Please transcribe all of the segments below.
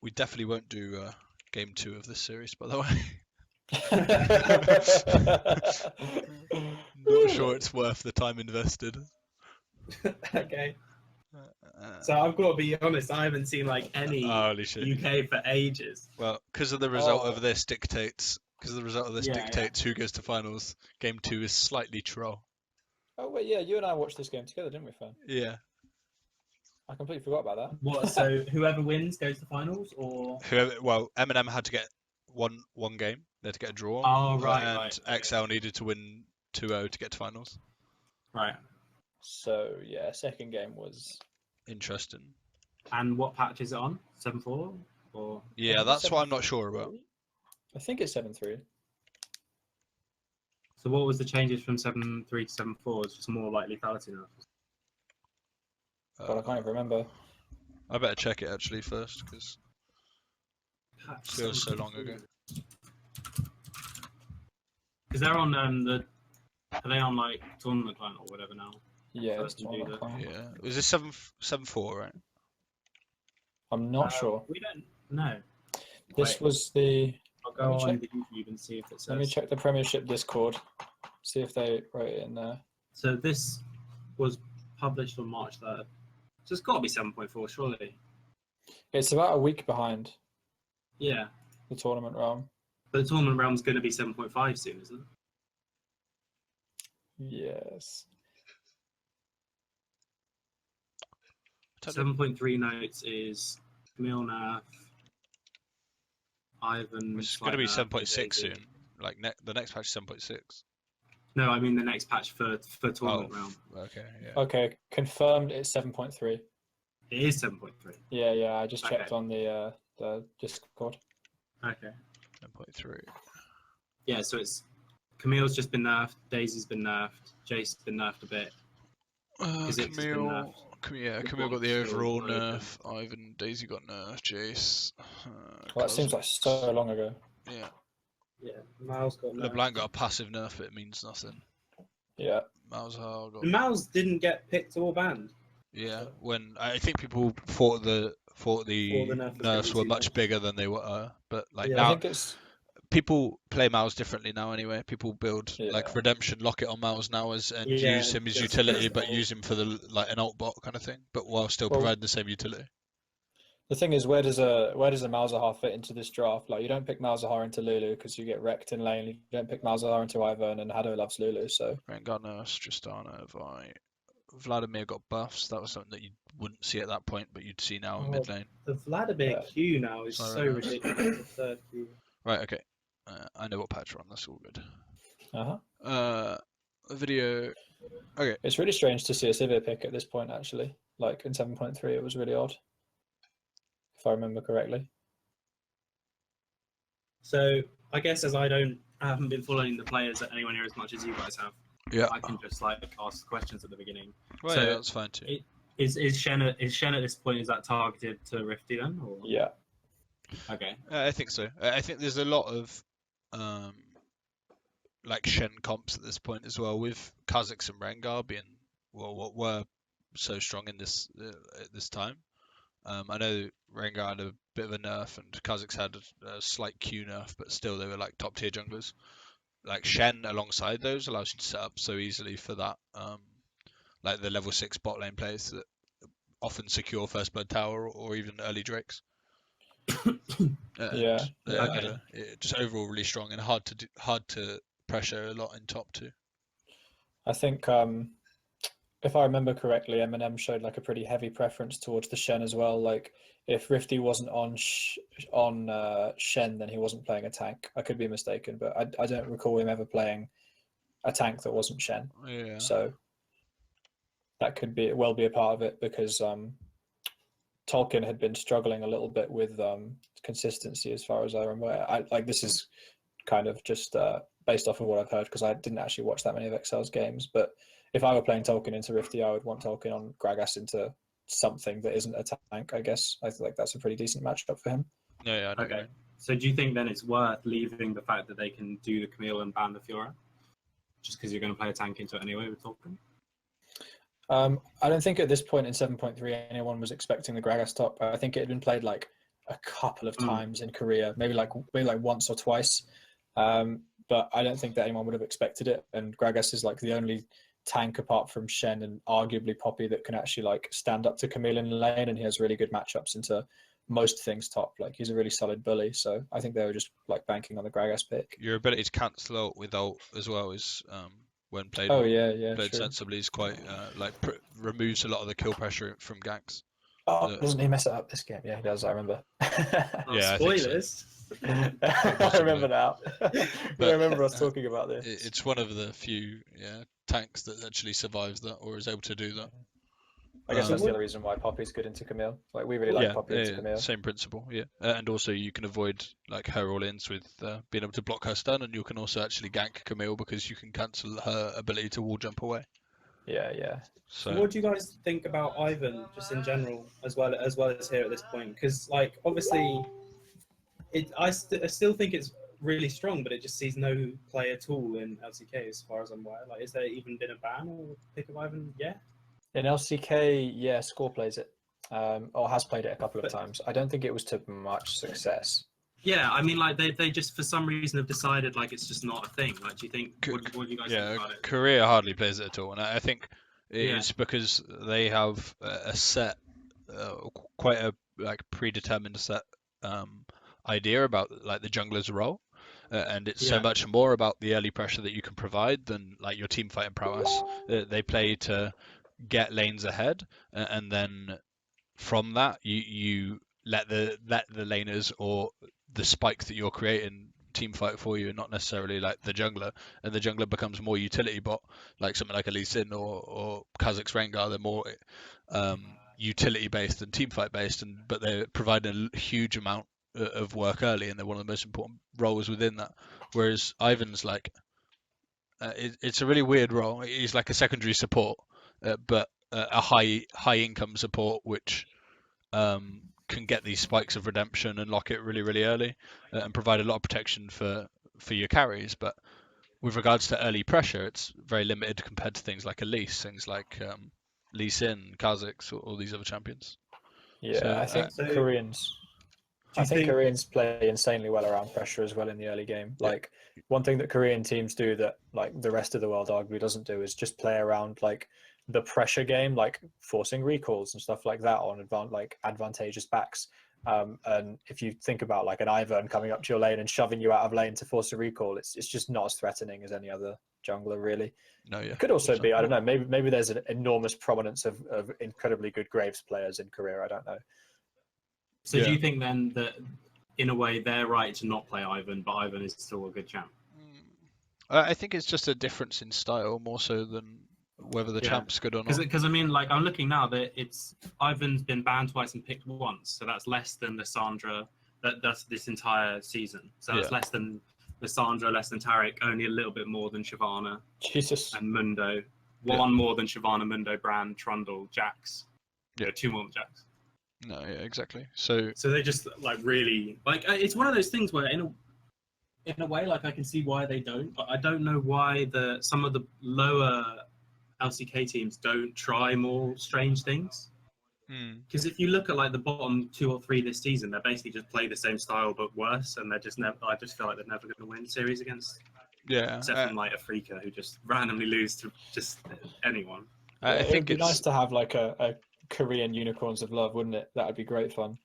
We definitely won't do game 2 of this series, by the way. Not sure it's worth the time invested. Okay. So I've got to be honest, I haven't seen like any Holy shit. UK for ages. Well, because of the result of this dictates who goes to finals. Game 2 is slightly troll. Oh wait, yeah, you and I watched this game together, didn't we, Fern? Yeah. I completely forgot about that. What? So whoever wins goes to finals, or Well, MNM had to get one game. They had to get a draw. Oh, right, and right. XL needed to win 2-0 to get to finals. Right. So yeah, second game was interesting. And what patch is it on? 7.4 or? Yeah, that's what I'm not sure about. I think it's 7.3. So what was the changes from 7.3 to 7.4? It's just more like lethality now. God, I can't even remember. I better check it actually first because it feels so long ago. Because they're on are they on like tournament client or whatever now? Yeah, it's tournament client. Yeah, was this 7.4, right? I'm not sure. We don't know. This was the. I'll go on the YouTube and see if it says. Let me check the Premiership Discord. See if they wrote it in there. So this was published on March 3rd. So it's got to be 7.4, surely. It's about a week behind. Yeah. The tournament realm. But the tournament realm's going to be 7.5 soon, isn't it? Yes. 7.3 notes is Camille Nerf, Ivan. It's going to be 7.6 soon. Like the next patch is 7.6. No, I mean the next patch for tournament realm. Okay. Yeah. Okay, confirmed. It's 7.3. It is 7.3. Yeah. I just checked on the Discord. Okay. 7.3. Yeah, so it's Camille's just been nerfed. Daisy's been nerfed. Jace's been nerfed a bit. Camille got the overall nerf. Ivan, Daisy got nerfed. Jace. Well, that seems like so long ago. Yeah. Yeah, Miles got nerfed. LeBlanc got a passive nerf, but it means nothing. Yeah. Malzahar got. Miles didn't get picked or banned. Yeah, when I think people thought the nerfs were much bigger than they were, but like now. I think it's... People play Miles differently now anyway. People build like Redemption Locket on Miles now use him as utility, but use him for the like an alt bot kind of thing, but while still providing the same utility. The thing is, where does a Malzahar fit into this draft? Like, you don't pick Malzahar into Lulu because you get wrecked in lane. You don't pick Malzahar into Ivern, and Hado loves Lulu, so... Rengar nerfs, Tristana, Vladimir got buffs. That was something that you wouldn't see at that point, but you'd see now in mid lane. The Vladimir Q now is so ridiculous. The third Q. Right, okay. I know what patch we're on. That's all good. Uh-huh. Video. Okay. It's really strange to see a Sivir pick at this point, actually. Like, in 7.3, it was really odd. If I remember correctly. So, I guess as I haven't been following the players anywhere near as much as you guys have, I can just like ask questions at the beginning. Well, yeah, that's fine too. Is Shen at this point, is that targeted to Rifty then? Or? Yeah. Okay. I think so. I think there's a lot of like Shen comps at this point as well, with Kha'Zix and Rengar being what were so strong in this at this time. I know Rengar had a bit of a nerf and Kha'Zix had a slight Q nerf, but still they were like top tier junglers. Like Shen alongside those allows you to set up so easily for that, like the level 6 bot lane plays that often secure first blood tower or even early drakes. Just overall really strong and hard to pressure a lot in top too. I think if I remember correctly, MNM showed like a pretty heavy preference towards the Shen as well. Like if Rifty wasn't on Shen, then he wasn't playing a tank. I could be mistaken, but I don't recall him ever playing a tank that wasn't Shen. Yeah. So that could be a part of it, because Tolkien had been struggling a little bit with consistency as far as I remember. This is kind of just based off of what I've heard, because I didn't actually watch that many of XL's games. But if I were playing Tolkien into Rifty, I would want Tolkien on Gragas into something that isn't a tank, I guess. I feel like that's a pretty decent matchup for him. Yeah, okay. So do you think then it's worth leaving the fact that they can do the Camille and ban the Fiora? Just because you're going to play a tank into it anyway with Tolkien? I don't think at this point in 7.3 anyone was expecting the Gragas top. I think it had been played like a couple of times in Korea, maybe like once or twice. But I don't think that anyone would have expected it. And Gragas is like the only tank apart from Shen and arguably Poppy that can actually like stand up to Camille in the lane, and he has really good matchups into most things top. Like he's a really solid bully. So I think they were just like banking on the Gragas pick. Your ability to cancel out with ult as well is when played Oh well, yeah, played true. sensibly is quite removes a lot of the kill pressure from ganks. Oh, doesn't he mess it up this game? Yeah, he does. I remember. Yeah, I think so. Spoilers. I remember now. I remember us talking about this. It's one of the few tanks that actually survives that or is able to do that. I guess that's the other reason why Poppy's good into Camille. Like we really like Poppy into Camille. Same principle, yeah. And also you can avoid like her all-ins with being able to block her stun, and you can also actually gank Camille because you can cancel her ability to wall jump away. Yeah. So what do you guys think about Ivan, just in general, as well as here at this point? Because like obviously, I still think it's really strong, but it just sees no play at all in LCK as far as I'm aware. Like, has there even been a ban or pick of Ivan yet? In LCK, yeah, Score plays it, or has played it a couple of times. I don't think it was to much success. Yeah, I mean, like they just for some reason have decided like it's just not a thing. Like, do you think? What do you guys think about it? Korea hardly plays it at all, and I think it's because they have a set, quite a like predetermined set idea about like the jungler's role, and it's so much more about the early pressure that you can provide than like your team fighting prowess. They play to get lanes ahead, and then from that you let the laners or the spike that you're creating team fight for you, and not necessarily like the jungler. And the jungler becomes more utility bot, like something like a Lee Sin or Kazakh's Rengar. They're more utility based than team fight based, but they're providing a huge amount of work early, and they're one of the most important roles within that. Whereas Ivan's like it's a really weird role. He's like a secondary support, but a high income support, which can get these spikes of redemption and lock it really early, and provide a lot of protection for your carries. But with regards to early pressure, it's very limited compared to things like Elise, things like Lee Sin, Kazakhs, or all these other champions. Yeah, so, I think Koreans. Koreans play insanely well around pressure as well in the early game. Like one thing that Korean teams do that like the rest of the world arguably doesn't do is just play around like the pressure game, like forcing recalls and stuff like that on advantageous backs. And if you think about like an Ivern coming up to your lane and shoving you out of lane to force a recall, it's just not as threatening as any other jungler really. No, yeah. It could also be, I don't know, maybe there's an enormous prominence of incredibly good Graves players in Korea. I don't know. So do you think then that in a way they're right to not play Ivan, but Ivan is still a good champ? I think it's just a difference in style more so than whether the champ's good or not. Because I mean, like I'm looking now that it's Ivan's been banned twice and picked once, so that's less than Lissandra. That's this entire season. So that's less than Lissandra, less than Taric, only a little bit more than Shyvana. Jesus. And Mundo. One more than Shyvana, Mundo, Brand, Trundle, Jax. Yeah, 2 more than Jax. No, yeah, exactly. So they just like really like it's one of those things where in a way like I can see why they don't, but I don't know why some of the lower LCK teams don't try more strange things. Because if you look at like the bottom 2 or 3 this season, they basically just play the same style but worse, and they're just never. I just feel like they're never going to win series against. Except from like Afrika, who just randomly lose to just anyone. I think it'd be nice to have like a Korean Unicorns of Love, wouldn't it? That would be great fun.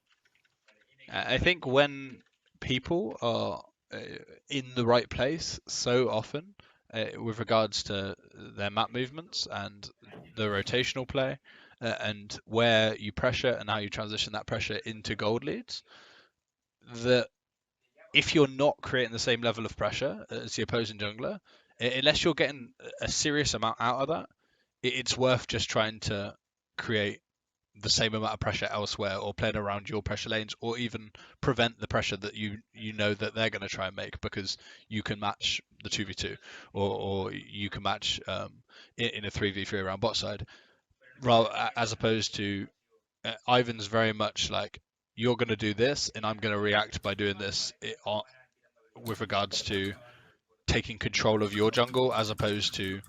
I think when people are in the right place so often with regards to their map movements and the rotational play and where you pressure and how you transition that pressure into gold leads, that if you're not creating the same level of pressure as the opposing jungler, unless you're getting a serious amount out of that, it's worth just trying to create the same amount of pressure elsewhere, or playing around your pressure lanes, or even prevent the pressure that you know that they're going to try and make, because you can match the 2v2 or you can match in a 3v3 around bot side, as opposed to Ivan's very much like, you're going to do this and I'm going to react by doing this with regards to taking control of your jungle, as opposed to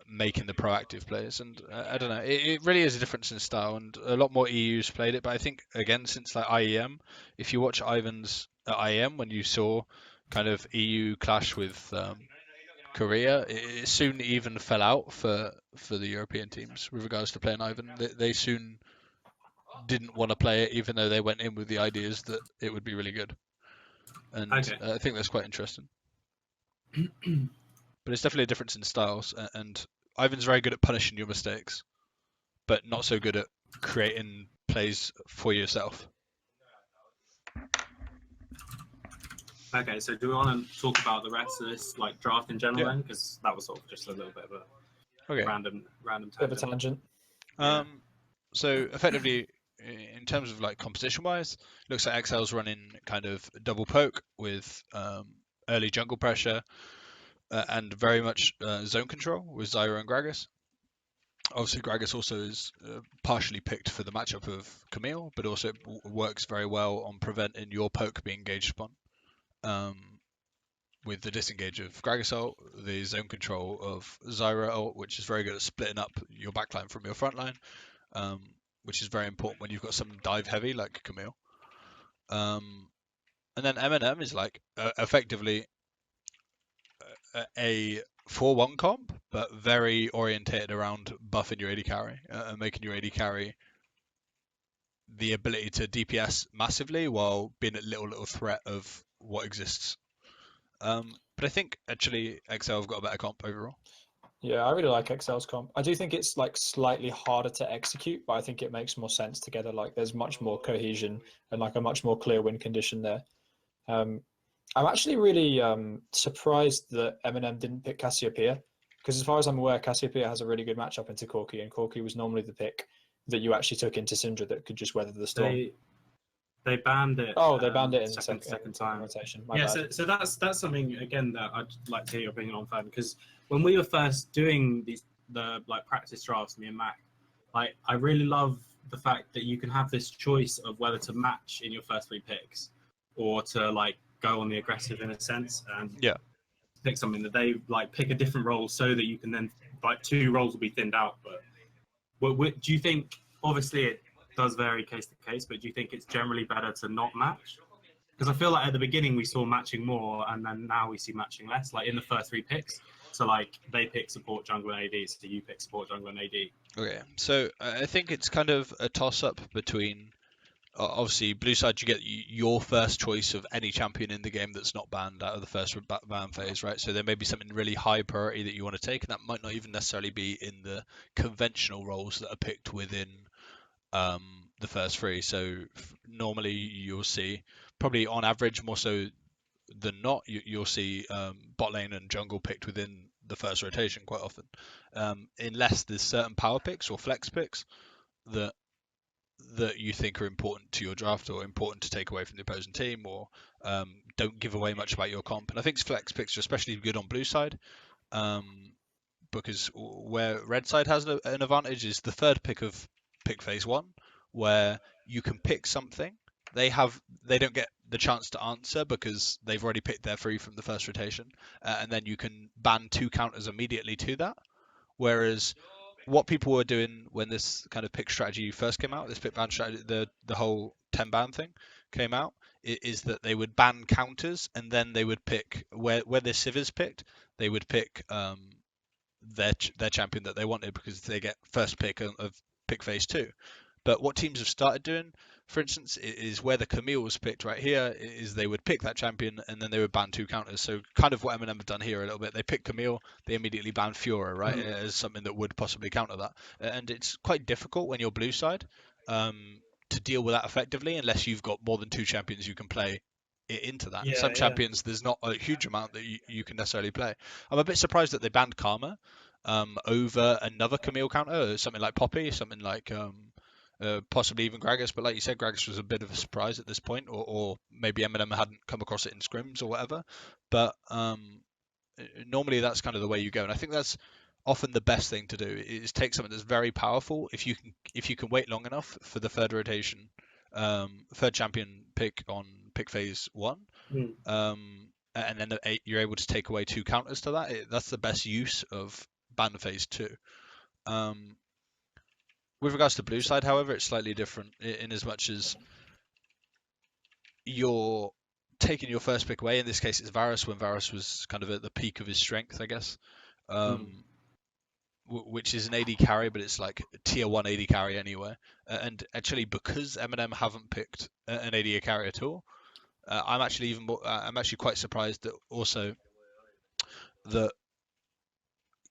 making the proactive plays. And I don't know, it really is a difference in style, and a lot more EU's played it. But I think again, since like IEM, if you watch Ivan's at IEM when you saw kind of EU clash with Korea, it soon even fell out for the European teams with regards to playing Ivan. They soon didn't want to play it, even though they went in with the ideas that it would be really good. And Okay. I think that's quite interesting. But it's definitely a difference in styles, and Ivan's very good at punishing your mistakes, but not so good at creating plays for yourself. Okay, so do we want to talk about the rest of this like draft in general Yeah. then? Because that was sort of just a little bit of a Okay. random Bit of a tangent. tangent. So effectively, in terms of like composition wise, looks like XL's running kind of double poke with early jungle pressure and very much zone control with Zyra and Gragas. Obviously, Gragas also is partially picked for the matchup of Camille, but also works very well on preventing your poke being engaged upon. With the disengage of Gragas ult, the zone control of Zyra ult, which is very good at splitting up your backline from your frontline, which is very important when you've got some dive heavy like Camille. And then MNM is like effectively a 4-1 comp, but very orientated around buffing your AD carry and making your AD carry the ability to DPS massively while being a little threat of what exists. But I think actually XL have got a better comp overall. Yeah, I really like XL's comp. I do think it's like slightly harder to execute, but I think it makes more sense together. Like there's much more cohesion and like a much more clear win condition there. I'm actually really surprised that MNM didn't pick Cassiopeia, because as far as I'm aware, Cassiopeia has a really good matchup into Corki, and Corki was normally the pick that you actually took into Syndra that could just weather the storm. They banned it. Oh, they banned it in second time. rotation. Yeah, so that's something again that I'd like to hear your opinion on, Fan, because when we were first doing the like practice drafts, me and Mac, like I really love the fact that you can have this choice of whether to match in your first 3 picks or to like go on the aggressive in a sense and pick something that they like pick a different role so that you can then like 2 roles will be thinned out. But do you think obviously it does vary case to case, but do you think it's generally better to not match? Because I feel like at the beginning we saw matching more, and then now we see matching less. Like in the first 3 picks, so like they pick support, jungle, and AD, so you pick support, jungle, and AD. Okay, so I think it's kind of a toss-up between obviously blue side. You get your first choice of any champion in the game that's not banned out of the first ban phase, right? So there may be something really high priority that you want to take, and that might not even necessarily be in the conventional roles that are picked within the first 3. So normally you'll see, probably on average more so than not, you'll see bot lane and jungle picked within the first rotation quite often, unless there's certain power picks or flex picks that you think are important to your draft or important to take away from the opposing team, or don't give away much about your comp. And I think flex picks are especially good on blue side, because where red side has an advantage is the third pick of pick phase 1, where you can pick something. They don't get the chance to answer because they've already picked their 3 from the first rotation, and then you can ban 2 counters immediately to that. Whereas what people were doing when this kind of pick strategy first came out, this pick ban strategy, the whole 10 ban thing came out, is that they would ban counters and then they would pick where their civ is picked, they would pick their champion that they wanted because they get first pick of pick phase 2. But what teams have started doing, for instance, is where the Camille was picked right here, is they would pick that champion and then they would ban 2 counters. So kind of what MNM have done here a little bit. They pick Camille, they immediately ban Fiora, right, as something that would possibly counter that. And it's quite difficult when you're blue side to deal with that effectively unless you've got more than 2 champions you can play into that. Some champions, there's not a huge amount that you can necessarily play. I'm a bit surprised that they banned Karma over another Camille counter, something like Poppy, something like possibly even Gragas, but like you said, Gragas was a bit of a surprise at this point, or maybe MNM hadn't come across it in scrims or whatever. But normally that's kind of the way you go, and I think that's often the best thing to do is take something that's very powerful. If you can wait long enough for the third rotation, third champion pick on pick phase 1, and then you're able to take away 2 counters to that. That's the best use of ban phase 2. With regards to blue side, however, it's slightly different in as much as you're taking your first pick away. In this case, it's Varus, when Varus was kind of at the peak of his strength, I guess. Which is an AD carry, but it's like tier 1 AD carry anyway. And actually, because MNM haven't picked an AD carry at all, I'm actually quite surprised that also that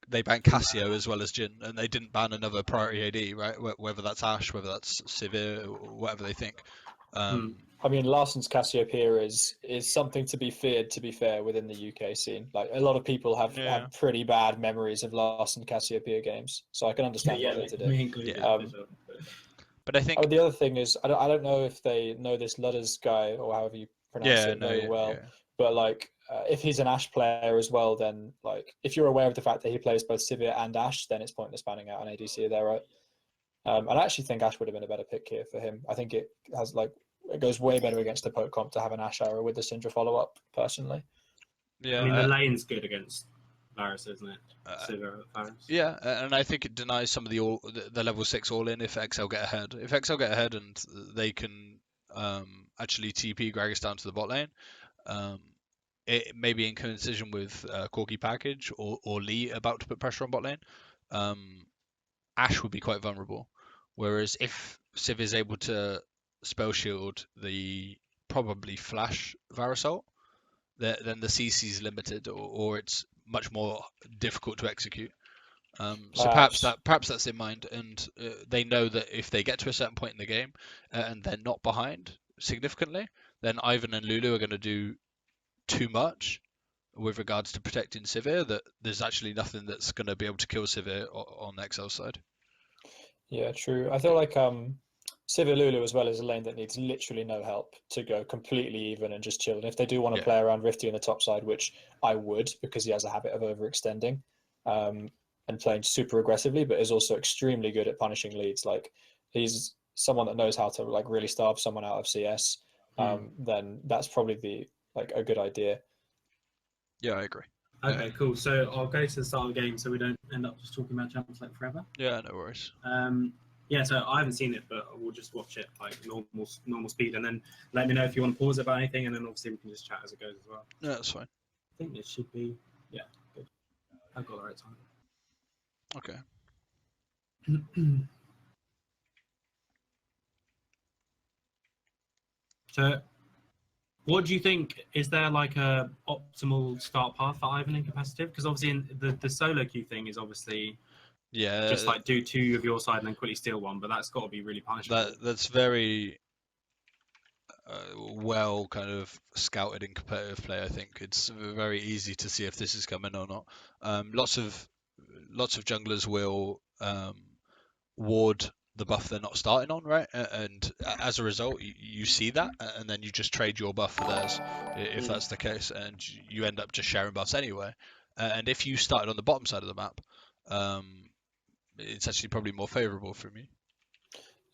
they banned Cassio as well as Jhin, and they didn't ban another priority AD, right? Whether that's Ashe, whether that's Sivir, whatever they think. I mean, Larsen's Cassiopeia is something to be feared, to be fair, within the UK scene. Like, a lot of people have pretty bad memories of Larsen Cassiopeia games, so I can understand why they did it. Me included. But I think the other thing is, I don't know if they know this Ludders guy, or however you pronounce it, very well, but like, if he's an Ashe player as well, then like, if you're aware of the fact that he plays both Sivir and Ashe, then it's pointless banning out an ADC there, right? And I actually think Ashe would have been a better pick here for him. I think it goes way better against the poke comp to have an Ashe arrow with the Syndra follow-up, personally. Yeah, I mean, the lane's good against Varus, isn't it? Sivir, Varus. Yeah, and I think it denies some of the level 6 all-in if XL get ahead. If XL get ahead and they can actually TP Gragas down to the bot lane, it may be in coincision with Corki package or Lee about to put pressure on bot lane. Ashe would be quite vulnerable. Whereas if Civ is able to spell shield the probably flash Varus ult, then the CC is limited, or it's much more difficult to execute. So perhaps that's in mind, and they know that if they get to a certain point in the game and they're not behind significantly, then Ivan and Lulu are going to do too much with regards to protecting Sivir, that there's actually nothing that's going to be able to kill Sivir on the XL side. Yeah, true. I feel like Sivir Lulu as well is a lane that needs literally no help to go completely even and just chill. And if they do want to play around Rifty on the top side, which I would, because he has a habit of overextending and playing super aggressively, but is also extremely good at punishing leads. Like, he's someone that knows how to like really starve someone out of CS. Then that's probably a good idea. Yeah, I agree. Okay, cool. So I'll go to the start of the game so we don't end up just talking about Champions League forever. Yeah, no worries. Yeah, so I haven't seen it, but we'll just watch it like normal speed, and then let me know if you want to pause about anything, and then obviously we can just chat as it goes as well. Yeah, that's fine. I think it should be, good. I've got the right time. Okay. So, what do you think? Is there like a optimal start path for Ivan in competitive? Because obviously in the solo queue thing is obviously just like do 2 of your side and then quickly steal 1, but that's got to be really punishable. That's very well kind of scouted in competitive play. I think it's very easy to see if this is coming or not. Lots of junglers will ward the buff they're not starting on, right? And as a result, you see that, and then you just trade your buff for theirs, if that's the case, and you end up just sharing buffs anyway. And if you started on the bottom side of the map, it's actually probably more favourable for me.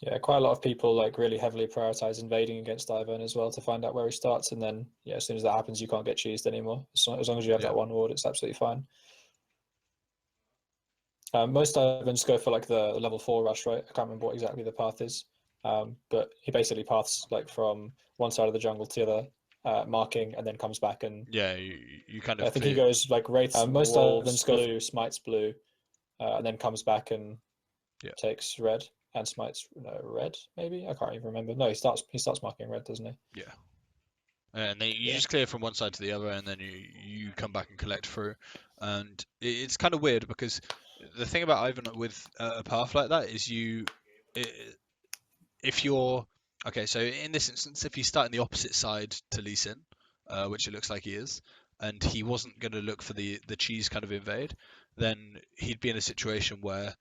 Yeah, quite a lot of people like really heavily prioritize invading against Ivan as well to find out where he starts, and then as soon as that happens, you can't get cheesed anymore. So as long as you have that one ward, it's absolutely fine. Most Ivans go for like the level 4 rush, right? I can't remember what exactly the path is, but he basically paths like from one side of the jungle to the other, marking, and then comes back and you kind of. I think he goes like wraiths. Most Ivans go blue, smites blue, and then comes back and takes red and smites red. Maybe I can't even remember. No, he starts marking red, doesn't he? Yeah. And then you just clear from one side to the other, and then you come back and collect through. And it's kind of weird because the thing about Ivan with a path like that is if you're okay. So in this instance, if you start in the opposite side to Lee Sin, which it looks like he is, and he wasn't going to look for the cheese kind of invade, then he'd be in a situation where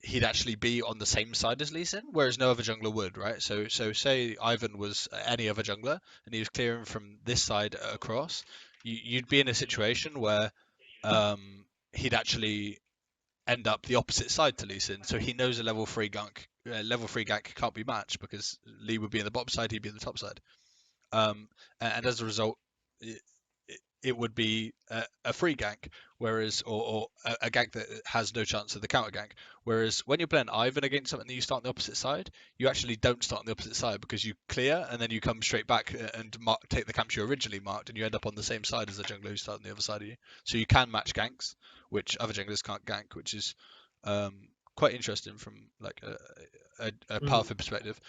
he'd actually be on the same side as Lee Sin, whereas no other jungler would, right? So say Ivan was any other jungler and he was clearing from this side across, you'd be in a situation where he'd actually end up the opposite side to Lee Sin. So he knows a level 3 gank can't be matched because Lee would be in the bottom side, he'd be in the top side. And as a result, it would be a free gank, whereas or a gank that has no chance of the counter gank. Whereas when you're playing Ivan against something that you start on the opposite side, you actually don't start on the opposite side because you clear and then you come straight back and take the camps you originally marked, and you end up on the same side as the jungler who started on the other side of you. So you can match ganks, which other junglers can't gank, which is quite interesting from like a powerful perspective.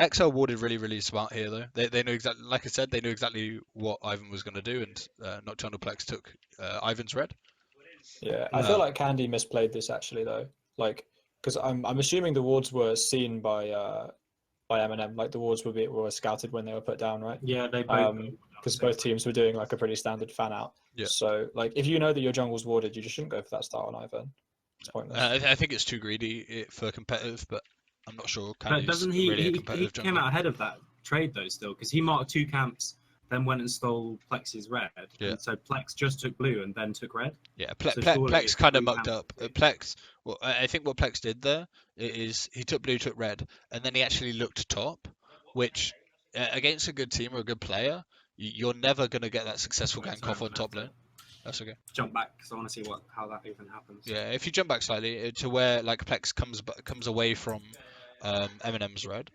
XL warded really smart here though. They knew exactly, like I said, they knew exactly what Ivan was going to do, and Nocturnal Plex took Ivan's red. Yeah, I feel like Candy misplayed this actually though, like because I'm assuming the wards were seen by MNM, like the wards were scouted when they were put down, right? Yeah, they both because both teams were doing like a pretty standard fan out. Yeah. So like if you know that your jungle's warded, you just shouldn't go for that start on Ivan. It's pointless. I think it's too greedy for competitive, but I'm not sure. But Candy's doesn't he? really a He competitive came jungler. out ahead of that trade though, still, because he marked 2 camps, then went and stole Plex's red. Yeah. And so Plex just took blue and then took red. Yeah, So surely Plex it's kind of blue mucked camp. up. Plex, well, I think what Plex did there is he took blue, took red, and then he actually looked top, which against a good team or a good player, you're never going to get that successful Sorry, gank off I'm on gonna top have lane. That's okay. to jump back because I want to see how that even happens. Yeah, if you jump back slightly to where like Plex comes away from Eminem's red,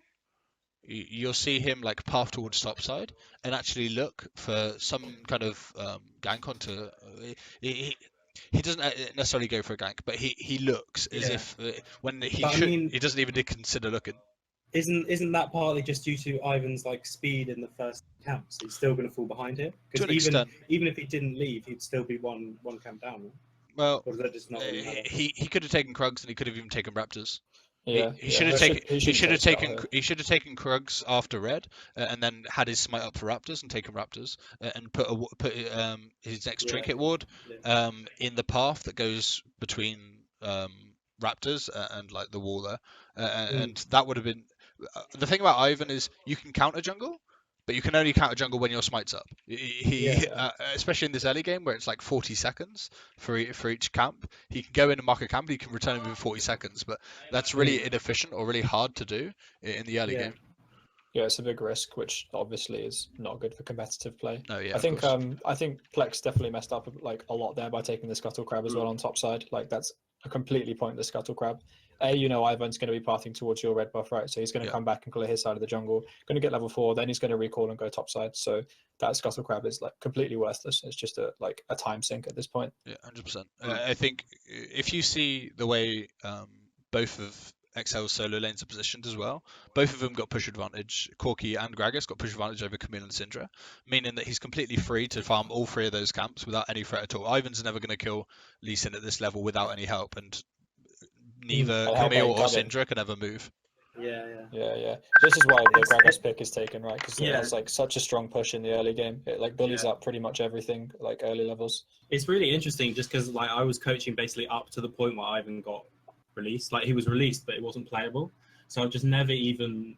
you'll see him like path towards top side and actually look for some kind of gank onto. He doesn't necessarily go for a gank, but he looks as Yeah. if when he But I should, mean- he doesn't even consider looking. Isn't that partly just due to Ivan's like speed in the first camps? He's still going to fall behind here To because an extent. even if he didn't leave, he'd still be one camp down. Right? Well, Or does that just not really matter? he could have taken Krugs and he could have even taken Raptors. Yeah, He should have taken he should have taken Krugs after red and then had his smite up for Raptors and taken Raptors and put his next trinket ward in the path that goes between Raptors and like the wall there, and that would have been the thing about Ivan is you can counter jungle. But you can only counter jungle when your smite's up. Especially in this early game where it's like 40 seconds for each camp. He can go in and mark a camp, he can return within 40 seconds, but that's really inefficient or really hard to do in the early game. Yeah, it's a big risk, which obviously is not good for competitive play. No, yeah, I think Plex definitely messed up like a lot there by taking the scuttle crab as well on top side. Like that's a completely pointless scuttle crab. Ivan's going to be pathing towards your red buff, right? So he's going to come back and clear his side of the jungle, going to get level 4, then he's going to recall and go top side. So that scuttle crab is like completely worthless. It's just a time sink at this point. Yeah, 100%. I think if you see the way both of XL's solo lanes are positioned as well, both of them got push advantage. Corki and Gragas got push advantage over Camille and Syndra, meaning that he's completely free to farm all 3 of those camps without any threat at all. Ivan's never going to kill Lee Sin at this level without any help, and neither Camille or Syndra can ever move. Yeah. This is why the Gragas pick is taken, right? Because it has like such a strong push in the early game. It like bullies up pretty much everything, like early levels. It's really interesting just because like I was coaching basically up to the point where Ivan got released. Like he was released, but it wasn't playable. So I've just never even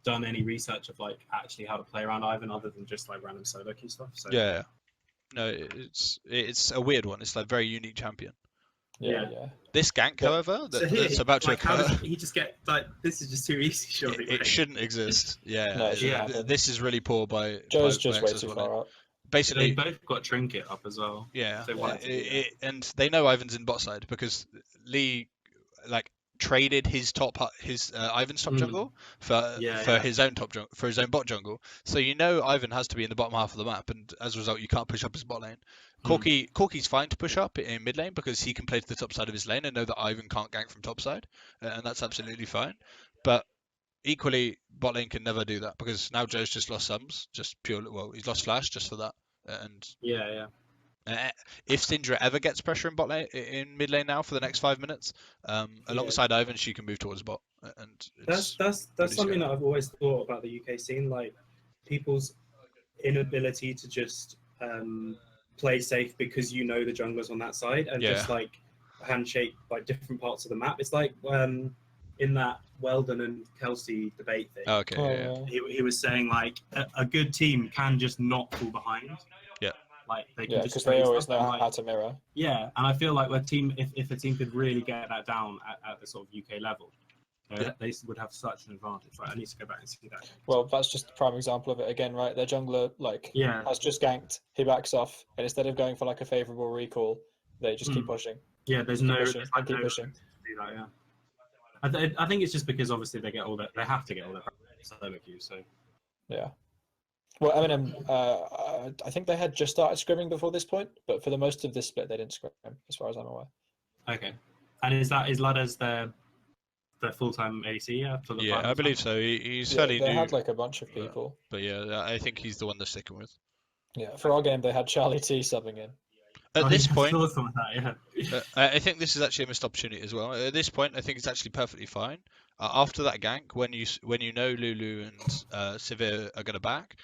done any research of like actually how to play around Ivan other than just like random solo queue stuff. So Yeah. No, it's a weird one. It's like very unique champion. Yeah. This gank, however, that's about to occur. How does he just get like this is just too easy? Surely It shouldn't exist. Yeah. No, it shouldn't happen. This is really poor by. Joe's by just way XL's too wallet. far up. Basically, they both got trinket up as well. Yeah. They wanted to do that. And they know Ivan's in bot side because Lee like traded his Ivan's top jungle for his own for his own bot jungle. So you know Ivan has to be in the bottom half of the map, and as a result, you can't push up his bot lane. Corki's fine to push up in mid lane because he can play to the top side of his lane and know that Ivan can't gank from top side, and that's absolutely fine. But equally, bot lane can never do that because now Joe's just lost sums, just purely. Well, he's lost flash just for that, and if Syndra ever gets pressure in bot lane, in mid lane now for the next 5 minutes, alongside Ivan, she can move towards bot, and that's something that I've always thought about the UK scene, like people's inability to just play safe because you know the junglers on that side and just like handshake like different parts of the map. It's like in that Weldon and Kelsey debate thing. He was saying like a good team can just not fall behind. Yeah. Like they can because they always know how to mirror. Yeah, and I feel like if a team could really get that down at the sort of UK level, So Yeah. they would have such an advantage. Right, I need to go back and see that. Well, that's just a prime example of it again, right? Their jungler Yeah, has just ganked, he backs off, and instead of going for like a favorable recall, they just keep pushing. yeah. There's Keep no, pushing there's and like keep no pushing. to do that. Yeah. I think it's just because obviously they have to get all their solo queues. So Yeah. Well, MNM, I think they had just started scrimming before this point, but for the most of this split, they didn't scrim, as far as I'm aware. okay, and is Ladders their full-time ADC? Yeah, for the Yeah, I finals believe now? so. He's Yeah, fairly they new, had like a bunch of people. but yeah, I think he's the one they're sticking with. Yeah, for our game, they had Charlie T subbing in. At this yeah, I point, saw some of that, yeah. I think this is actually a missed opportunity as well. At this point, I think it's actually perfectly fine. After that gank, when you know Lulu and Sivir are going to back,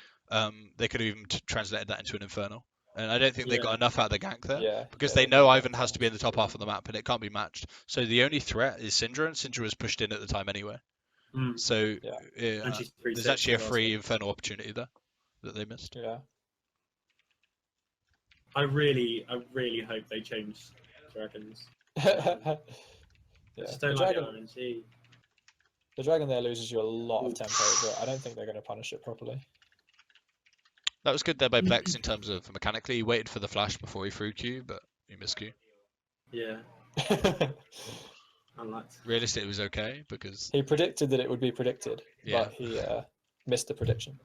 they could have even translated that into an Infernal. And I don't think they got Yeah. enough out of the gank there Yeah, because yeah, they they know got Ivan ganked has to be in the top yeah. half of the map and it can't be matched. So the only threat is Syndra, and Syndra was pushed in at the time anyway. Mm. So Yeah. And she's free there's six actually a as well, free so- Infernal opportunity there that they missed. Yeah. I really hope they change dragons. I Yeah, just the don't like the dragon, RNG. the dragon there loses you a lot of tempo, but I don't think they're going to punish it properly. That was good there by Bex in terms of mechanically. He waited for the flash before he threw Q, but he missed Q. Yeah, unliked. Realistically, it was okay because He predicted that it would be predicted, Yeah. but he missed the prediction,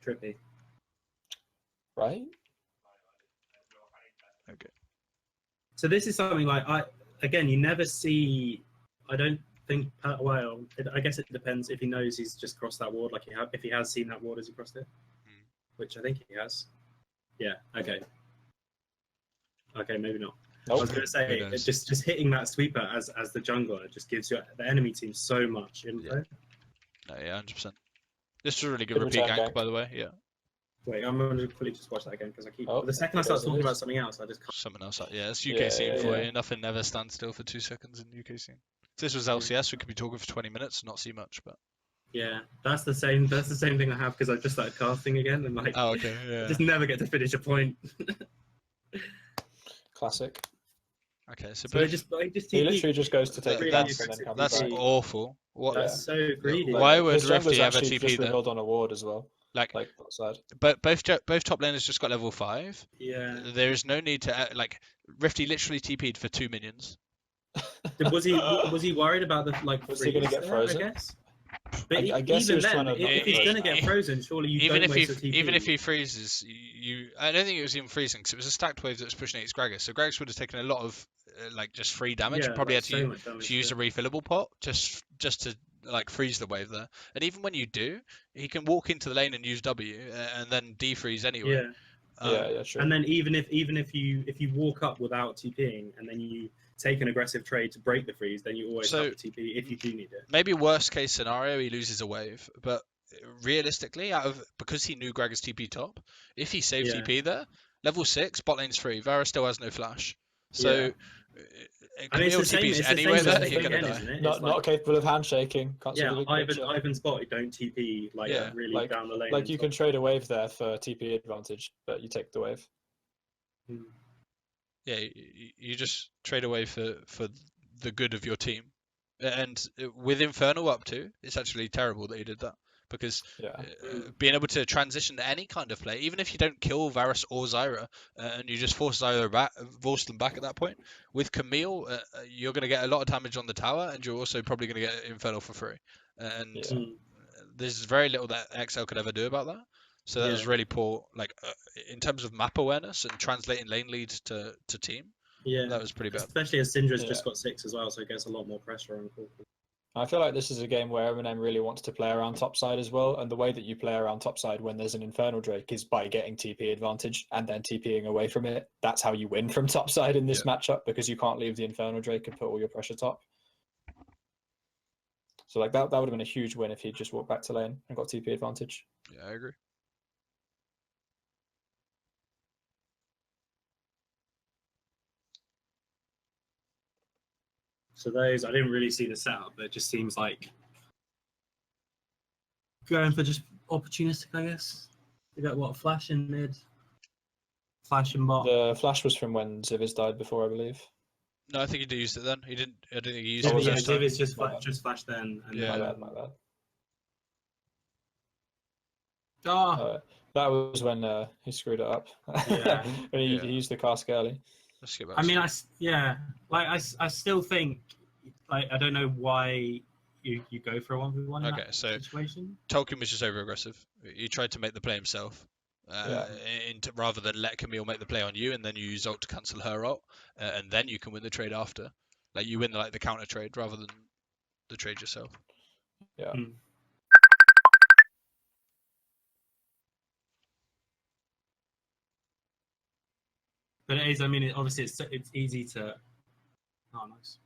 Trippy. right? okay. So this is something like you never see. I don't think. Well, I guess it depends if he knows he's just crossed that ward. Like if he has seen that ward as he crossed it, which I think he has. Yeah. Okay. Okay, maybe not. Nope. I was going to say Who knows? just hitting that sweeper as the jungler just gives the enemy team so much info. No, yeah, 100%. This was a really good Good repeat return gank, gank. by the way. Yeah, Wait, I'm going to quickly just watch that again because I keep. Oh, The second I it start is, it talking is. about something else, I just can't. something else. Yeah, it's UK Yeah, scene yeah, for yeah. you. Nothing never stands still for 2 seconds in UK scene. If this was LCS, we could be talking for 20 minutes and not see much. But Yeah, that's the same thing I have because I've just started casting again and like oh, okay, yeah. just never get to finish a point. Classic. Okay, so So they both, just He literally just goes to take the That- gank and then comes that's back. awful. What? That's so greedy. Why would His jungler's Rifty ever actually TP just there? revealed on a ward as well, Like, like bot side. but both top laners just got level 5. Yeah. There is no need to like Rifty literally TP'd for 2 minions. Was he worried about the like? Was he gonna freeze get there, frozen? I guess. But I guess he even was then, trying to if not he's get going to frozen. get frozen, surely you even don't if waste a TP. even if he freezes, I don't think it was even freezing because it was a stacked wave that was pushing against Gragas. So Gragas would have taken a lot of like just free damage. Yeah, Probably like, had so much damage, to use yeah. a refillable pot just to like freeze the wave there. And even when you do, he can walk into the lane and use W and then defreeze anyway. Yeah. Yeah, true. And then even if you walk up without TPing and then you take an aggressive trade to break the freeze, then you always So- have the TP if you do need it. Maybe worst case scenario, he loses a wave, but realistically, because he knew Gragas TP top, if he saved Yeah. TP there, level 6, bot lane's free. Vara still has no flash. So Yeah. And it's Camille the same. TP's It's the anywhere same there, as you're the gonna again, die. isn't it? not It's like, not capable of handshaking. Can't see yeah, the big picture. Ivan's bot. You don't TP like Yeah. really Like- down the lane. Like and you stuff. can trade a wave there for TP advantage, but you take the wave. Mm. Yeah, you just trade away for the good of your team. And with Infernal up to, it's actually terrible that he did that. Because Yeah. being able to transition to any kind of play, even if you don't kill Varus or Zyra, and you just force them back at that point, with Camille, you're going to get a lot of damage on the tower, and you're also probably going to get Infernal for free. And Yeah. Mm. there's very little that XL could ever do about that. So that was really poor, like in terms of map awareness and translating lane leads to team. Yeah, That was pretty bad. especially as Syndra's Yeah. just got 6 as well, so it gets a lot more pressure on Corki. I feel like this is a game where MNM really wants to play around topside as well, and the way that you play around topside when there's an Infernal Drake is by getting TP advantage and then TPing away from it. That's how you win from topside in this matchup, because you can't leave the Infernal Drake and put all your pressure top. So like that would have been a huge win if he just walked back to lane and got TP advantage. Yeah, I agree. So those, I didn't really see the setup, but it just seems like going for just opportunistic, I guess. They got what, flash in mid, flash in bot. The flash was from when Zivis died before, I believe. No, I think he used it then. He didn't. I don't think he used Oh, it was Yeah, it? first time. Xavier's just My bad. just flashed then. And Yeah. My then, bad. Oh, That was when he screwed it up. Yeah. When he Yeah. used the cask early. Let's get back. I mean, to I still think, like, I don't know why you go for a 1v1 in Okay, that so situation. Tolkien was just over aggressive. He tried to make the play himself, Yeah. rather than let Camille make the play on you, and then you use ult to cancel her ult, and then you can win the trade after. Like you win the counter trade rather than the trade yourself. Yeah. Mm. But it is. I mean, obviously, it's easy to. Oh, nice.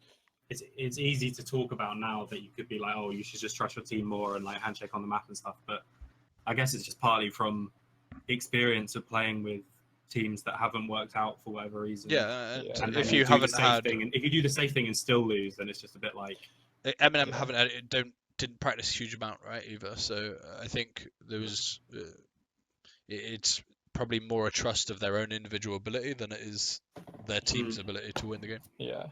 It's easy to talk about now that you could be like, oh, you should just trust your team more and like handshake on the map and stuff. But I guess it's just partly from experience of playing with teams that haven't worked out for whatever reason. Yeah, and Yeah. And if then you do the haven't safe had thing, and if you do the safe thing and still lose, then it's just a bit like. MNM Yeah. haven't had, didn't practice a huge amount, right? Either, so I think there was it's probably more a trust of their own individual ability than it is their team's ability to win the game. Yeah.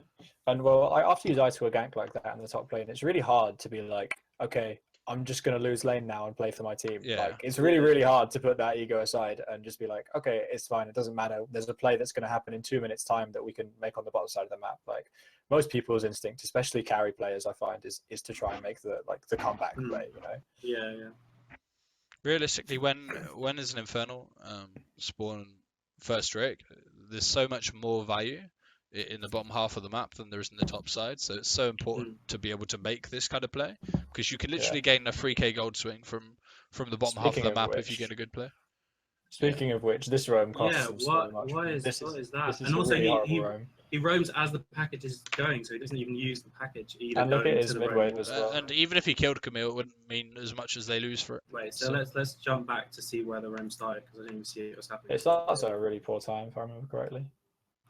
And well, after you die to a gank like that in the top lane, it's really hard to be like, okay, I'm just going to lose lane now and play for my team. Yeah. Like, it's really, really hard to put that ego aside and just be like, okay, it's fine. It doesn't matter. There's a play that's going to happen in 2 minutes time that we can make on the bottom side of the map. Like most people's instinct, especially carry players, I find is to try and make the comeback play, you know? Yeah. Realistically, when is an Infernal spawn first Drake, there's so much more value in the bottom half of the map than there is in the top side. So it's so important to be able to make this kind of play, because you can literally gain a 3k gold swing from the bottom half of the map if you get a good play. Speaking of which, this roam costs Yeah, them so much. why is This that? is And a also, really horrible he roam. he roams as the package is going, so he doesn't even use the package either. And look going at his to the mid-wave roam. as well. And even if he killed Camille, it wouldn't mean as much as they lose for it. Wait, so let's jump back to see where the roam started, because I didn't even see it was happening. It starts at a really poor time, if I remember correctly.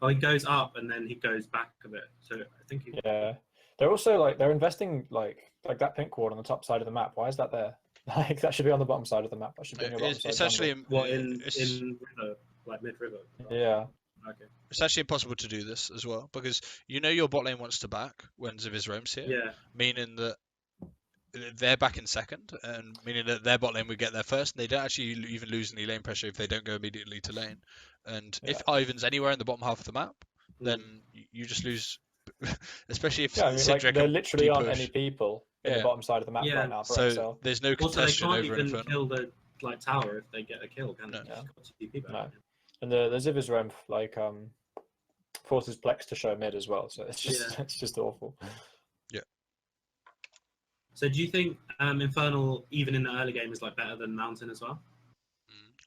Oh, he goes up and then he goes back a bit. So I think he. Yeah, they're also they're investing like that pink ward on the top side of the map. Why is that there? Like that should be on the bottom side of the map. That should be on your bottom side. It's actually in river, like mid river. Yeah. Okay. It's actually impossible to do this as well, because your bot lane wants to back when Zivi's roams here, Yeah. meaning that they're back in second, and meaning that their bot lane would get there first, and they don't actually even lose any lane pressure if they don't go immediately to lane. And if Ivan's anywhere in the bottom half of the map, then you just lose, especially if Sidra there can literally aren't push. any people in the bottom side of the map right now for so XL. there's no Also, they contestation can't over even Infernal. kill the tower if they get a kill, can they? No. Just got 2 people. No. And the Zivi's roam forces Plex to show mid as well, so it's just it's just awful. So do you think Infernal, even in the early game, is better than Mountain as well?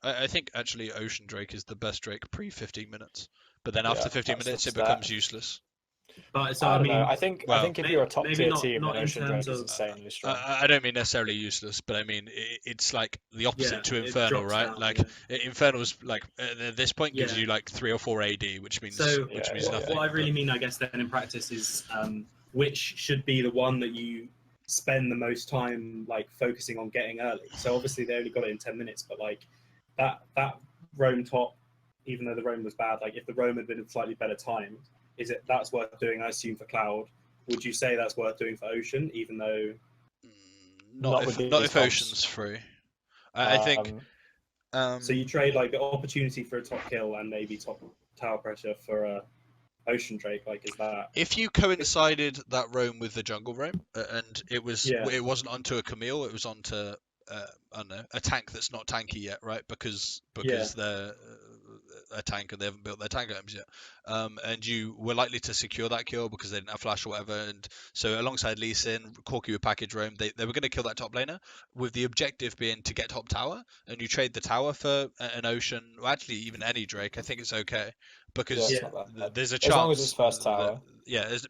I think actually Ocean Drake is the best Drake pre 15 minutes, but then after 15 minutes that's it becomes useless. But so I I don't mean, know. I think if you're a top maybe tier not- team, not then in Ocean Drake terms is of- insanely strong. I don't mean necessarily useless, but I mean it's like the opposite to it Infernal, drops right? down, Like yeah. Infernal's at this point gives Yeah. you 3 or 4 AD, which means So nothing. what I really mean, I guess, then in practice is which should be the one that you spend the most time focusing on getting early. So obviously they only got it in 10 minutes, but that roam top, even though the roam was bad, if the roam had been a slightly better time, that's worth doing, I assume, for Cloud. Would you say that's worth doing for Ocean, even though Not with if these comps. Ocean's free. I think so you trade the opportunity for a top kill and maybe top tower pressure for a Ocean Drake, is that if you coincided that roam with the jungle roam, and it wasn't onto a Camille, it was onto I don't know, a tank that's not tanky yet, right? Because they're a tank and they haven't built their tank items yet. And you were likely to secure that kill because they didn't have flash or whatever. And so alongside Lee Sin, Corki with package roam, they were going to kill that top laner with the objective being to get top tower. And you trade the tower for an Ocean, or actually even any Drake. I think it's okay because it's not that bad. there's a As chance. long as it's first tower.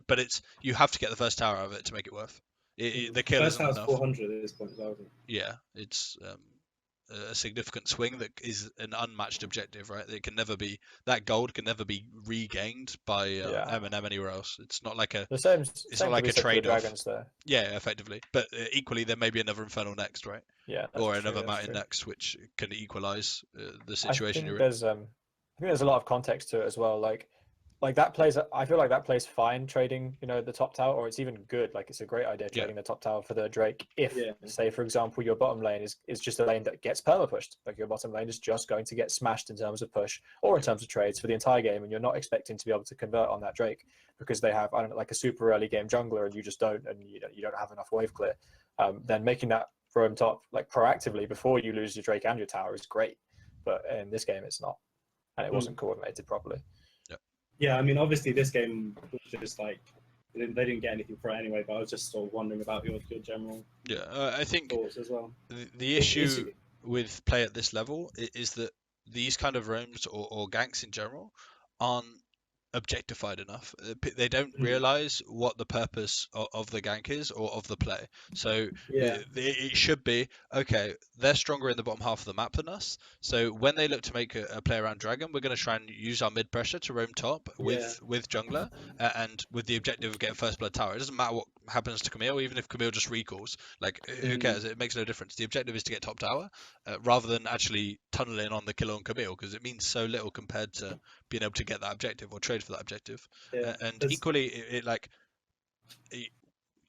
But you have to get the first tower out of it to make it worth. The kill first isn't tower's enough. 400 at this point as well, isn't it? Yeah, it's a significant swing that is an unmatched objective, right? That gold can never be regained by MNM anywhere else. It's not like a It's not like a trade-off. Dragons there. Yeah, effectively. But equally, there may be another Infernal next, right? Yeah, or another Mountain next, which can equalize the situation you're in. I think there's a lot of context to it as well. like that plays. I feel like that plays fine trading, the top tower, or it's even good. Like it's a great idea trading the top tower for the Drake. If, say, for example, your bottom lane is just a lane that gets perma pushed, like your bottom lane is just going to get smashed in terms of push or in terms of trades for the entire game, and you're not expecting to be able to convert on that Drake because they have, I don't know, like a super early game jungler, and you just don't, and you don't have enough wave clear. Then making that roam top like proactively before you lose your Drake and your tower is great, but in this game it's not, and it wasn't coordinated properly. Yeah, I mean, obviously this game was just like they didn't get anything for it anyway. But I was just sort of wondering about your general I think thoughts as well. the issue with play at this level is that these kind of roams or ganks in general aren't objectified enough. They don't realize what the purpose of the gank is or of the play. So it should be, okay, they're stronger in the bottom half of the map than us. So when they look to make a play around Dragon, we're going to try and use our mid pressure to roam top with jungler and with the objective of getting first blood tower. It doesn't matter what happens to Camille, even if Camille just recalls. Like, who cares? It makes no difference. The objective is to get top tower rather than actually tunneling on the kill on Camille, because it means so little compared to being able to get that objective or trade for that objective. And equally,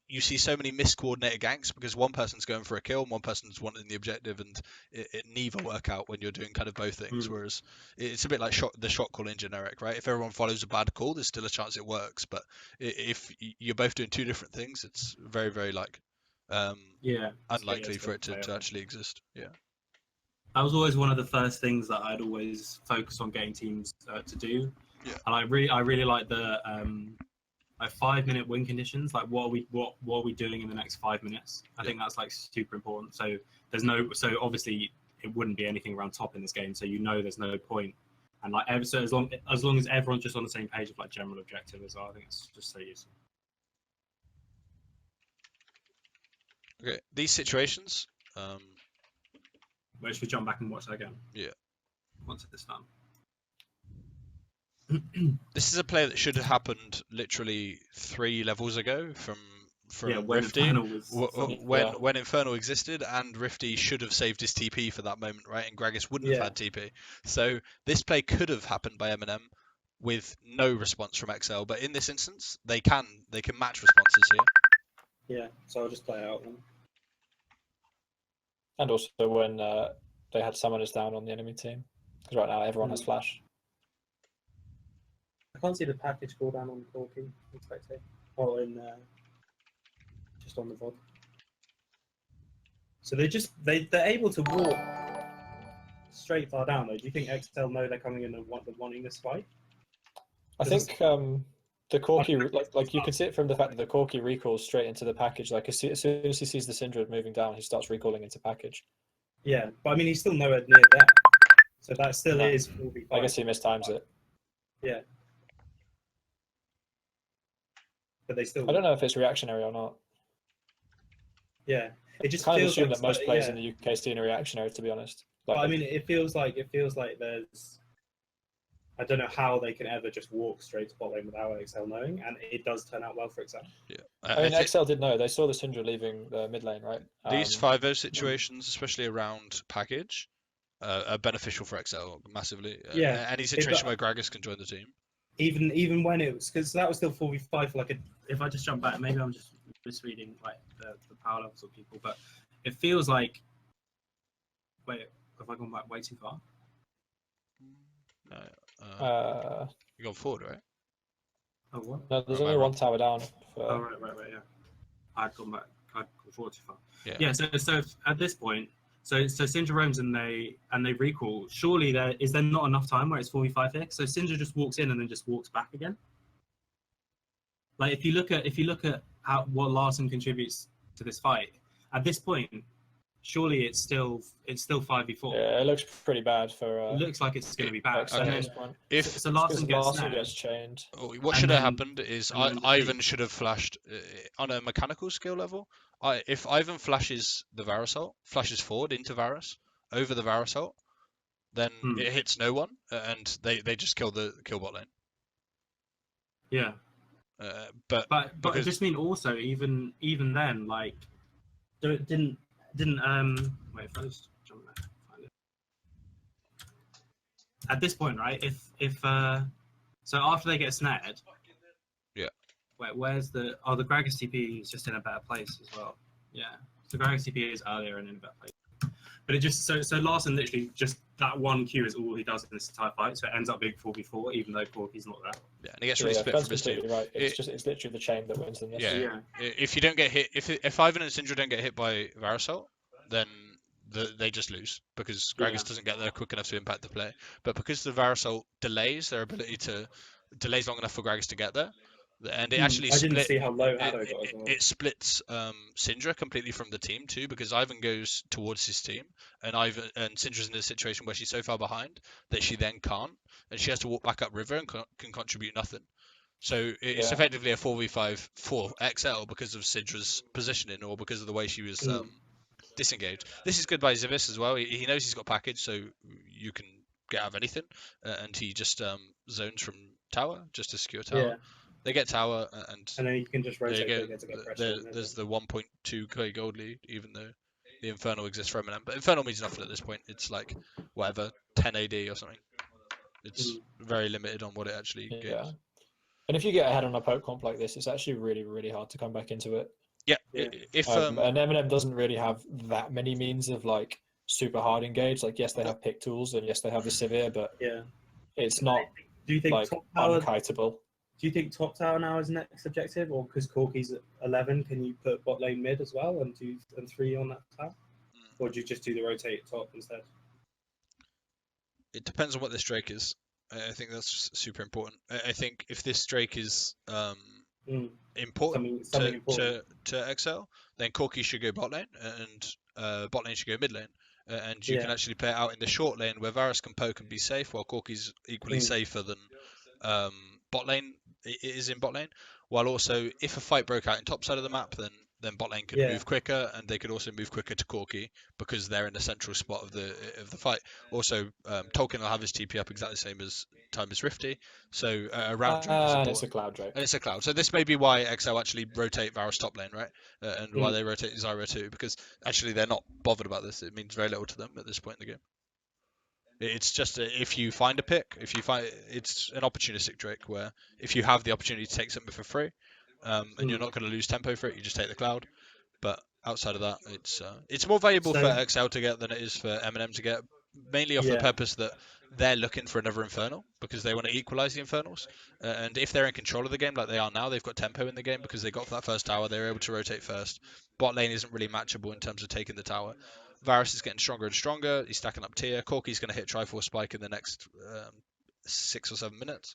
you see so many miscoordinated ganks because one person's going for a kill and one person's wanting the objective, and it neither work out when you're doing kind of both things. Whereas it's a bit like the shot call in generic, right? If everyone follows a bad call, there's still a chance it works. But if you're both doing two different things, it's very, very unlikely for it to actually exist. Yeah. That was always one of the first things that I'd always focus on getting teams to do. Yeah. And I really like the 5-minute win conditions. Like, what are we doing in the next 5 minutes? I think that's like super important. So so obviously it wouldn't be anything around top in this game. So there's no point. And like so as long as everyone's just on the same page of like general objective as well, I think it's just so useful. Okay, these situations. Where should we jump back and watch that again? Yeah. Once it's done. This is a play that should have happened literally 3 levels ago from when Rifty. Infernal When Infernal existed, and Rifty should have saved his TP for that moment, right? And Gragas wouldn't have had TP. So this play could have happened by MNM with no response from XL, but in this instance, they can match responses here. Yeah, so I'll just play it out then. And also when they had summoners down on the enemy team, because right now everyone has flash. I can't see the package cooldown on Corki, or in just on the VOD. So they're able to walk straight far down though. Do you think XL know they're coming in and wanting this fight? I think the Corki, like you can see it from the fact that the Corki recalls straight into the package. Like as soon as he sees the Syndra moving down, he starts recalling into package. Yeah, but I mean he's still nowhere near there, so that still is 45. I guess he mistimes it. Yeah. But they still. I don't know if it's reactionary or not. Yeah, it just kind of feels assume like that most players in the UK scene are reactionary, to be honest. But I mean, it feels like there's. I don't know how they can ever just walk straight to bot lane without XL knowing, and it does turn out well for XL. Yeah, I mean, XL did know. They saw the Syndra leaving the mid lane, right? These 5-0 situations, especially around package, are beneficial for XL massively. Any situation where Gragas can join the team. Even when it was, because that was still 45 for if I just jump back, maybe I'm just misreading like the power levels of people, but it feels like, wait, have I gone back way too far? No. You gone forward, right? Oh, what? No, there's only one tower down. Oh, right, yeah. I'd gone back. I'd gone forward too far. Yeah. So at this point, so Syndra roams and they recall. Surely there not enough time where it's 45 here? So Syndra just walks in and then just walks back again. Like if you look at what Larson contributes to this fight at this point, surely it's still 5v4. Yeah, it looks pretty bad for. It looks like it's going to be bad. Okay. So Larson gets chained. What should have happened is Ivan should have flashed on a mechanical skill level. If Ivan flashes the Varus ult, flashes forward into Varus over the Varus ult, then it hits no one, and they just kill bot lane. Yeah. But I just mean also even then, like, didn't wait first. At this point, right? If So after they get snared, Yeah. Where's the Gragas TP is just in a better place as well. Yeah, the Gragas TP is earlier and in a better place. But it just so Larson literally just that one Q is all he does in this entire fight. So it ends up being 4v4, even though Corky's not there. Yeah, and he gets really split that's from his completely team. right. It's literally the chain that wins them this. Yeah. If you don't get hit, if Ivan and Syndra don't get hit by Varasol, then they just lose because Gragas doesn't get there quick enough to impact the play. But because the Varasol delays their ability to delays long enough for Gragas to get there, and it actually I didn't split. see how low Haddo got as well. It splits Syndra completely from the team too, because Ivan goes towards his team, and Syndra's in a situation where she's so far behind that she then can't, and she has to walk back up river and can contribute nothing. So it's effectively a 4v5 for XL because of Syndra's positioning or because of the way she was disengaged. This is good by Zivis as well. He knows he's got package, so you can get out of anything, and he just zones from tower just to secure tower. Yeah. They get tower, and then you can just rotate there you to get pressure. there's the 1.2k gold lead, even though the Infernal exists for MNM. But Infernal means nothing at this point. It's like, whatever, 10 AD or something. It's very limited on what it actually gains. Yeah. And if you get ahead on a poke comp like this, it's actually really, really hard to come back into it. Yeah. If and MNM doesn't really have that many means of like super hard engage. Like, yes, they have pick tools, and yes, they have the severe, but it's not. Do you think like top tower, unkiteable? Do you think top tower now is next objective, or because Corky's at 11, can you put bot lane mid as well and 2 and 3 on that tower, or do you just do the rotate top instead? It depends on what this Drake is. I think that's super important. I think if this Drake is important, to XL, then Corky should go bot lane, and bot lane should go mid lane. And you can actually play it out in the short lane where Varus can poke and be safe, while Corky's equally safer than bot lane is in bot lane. While also, if a fight broke out in top side of the map, then bot lane could move quicker, and they could also move quicker to Corky because they're in the central spot of the fight. Also, Tolkien will have his TP up exactly the same as time as Rifty, so around Drake is important. It's a cloud Drake. And it's a cloud. So this may be why XL actually rotate Varus top lane, right? And why they rotate Zyra too, because actually they're not bothered about this. It means very little to them at this point in the game. It's just if you find a pick, it's an opportunistic Drake where if you have the opportunity to take something for free, and you're not going to lose tempo for it, you just take the cloud. But outside of that, it's more valuable for XL to get than it is for MNM to get, mainly off the purpose that they're looking for another Infernal because they want to equalize the Infernals. And if they're in control of the game like they are now, they've got tempo in the game because they got that first tower, they were able to rotate first. Bot lane isn't really matchable in terms of taking the tower. Varus is getting stronger and stronger. He's stacking up tier. Corky's going to hit Triforce Spike in the next 6 or 7 minutes.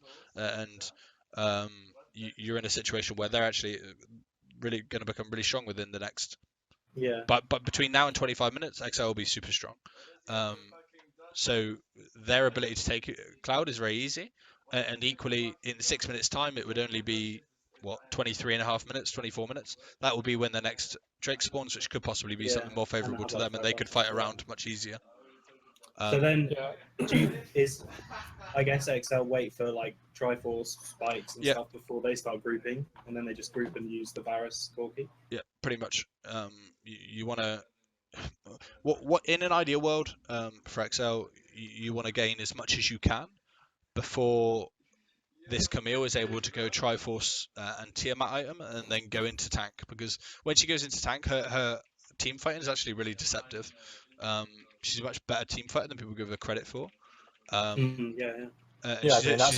You're in a situation where they're actually really going to become really strong within the next. But between now and 25 minutes, XL will be super strong. So their ability to take Cloud is very easy. And equally, in 6 minutes' time, it would only be, 23.5 minutes, 24 minutes. That will be when the next Drake spawns, which could possibly be something more favourable to them, and they could fight around much easier. So then, I guess XL wait for like Triforce spikes and stuff before they start grouping, and then they just group and use the Varus Corky? Yeah, pretty much. You want to... What in an ideal world, for XL, you want to gain as much as you can before this Camille is able to go Triforce and Tiamat item and then go into tank, because when she goes into tank, her team fighting is actually really deceptive. She's a much better team fighter than people give her credit for. She's a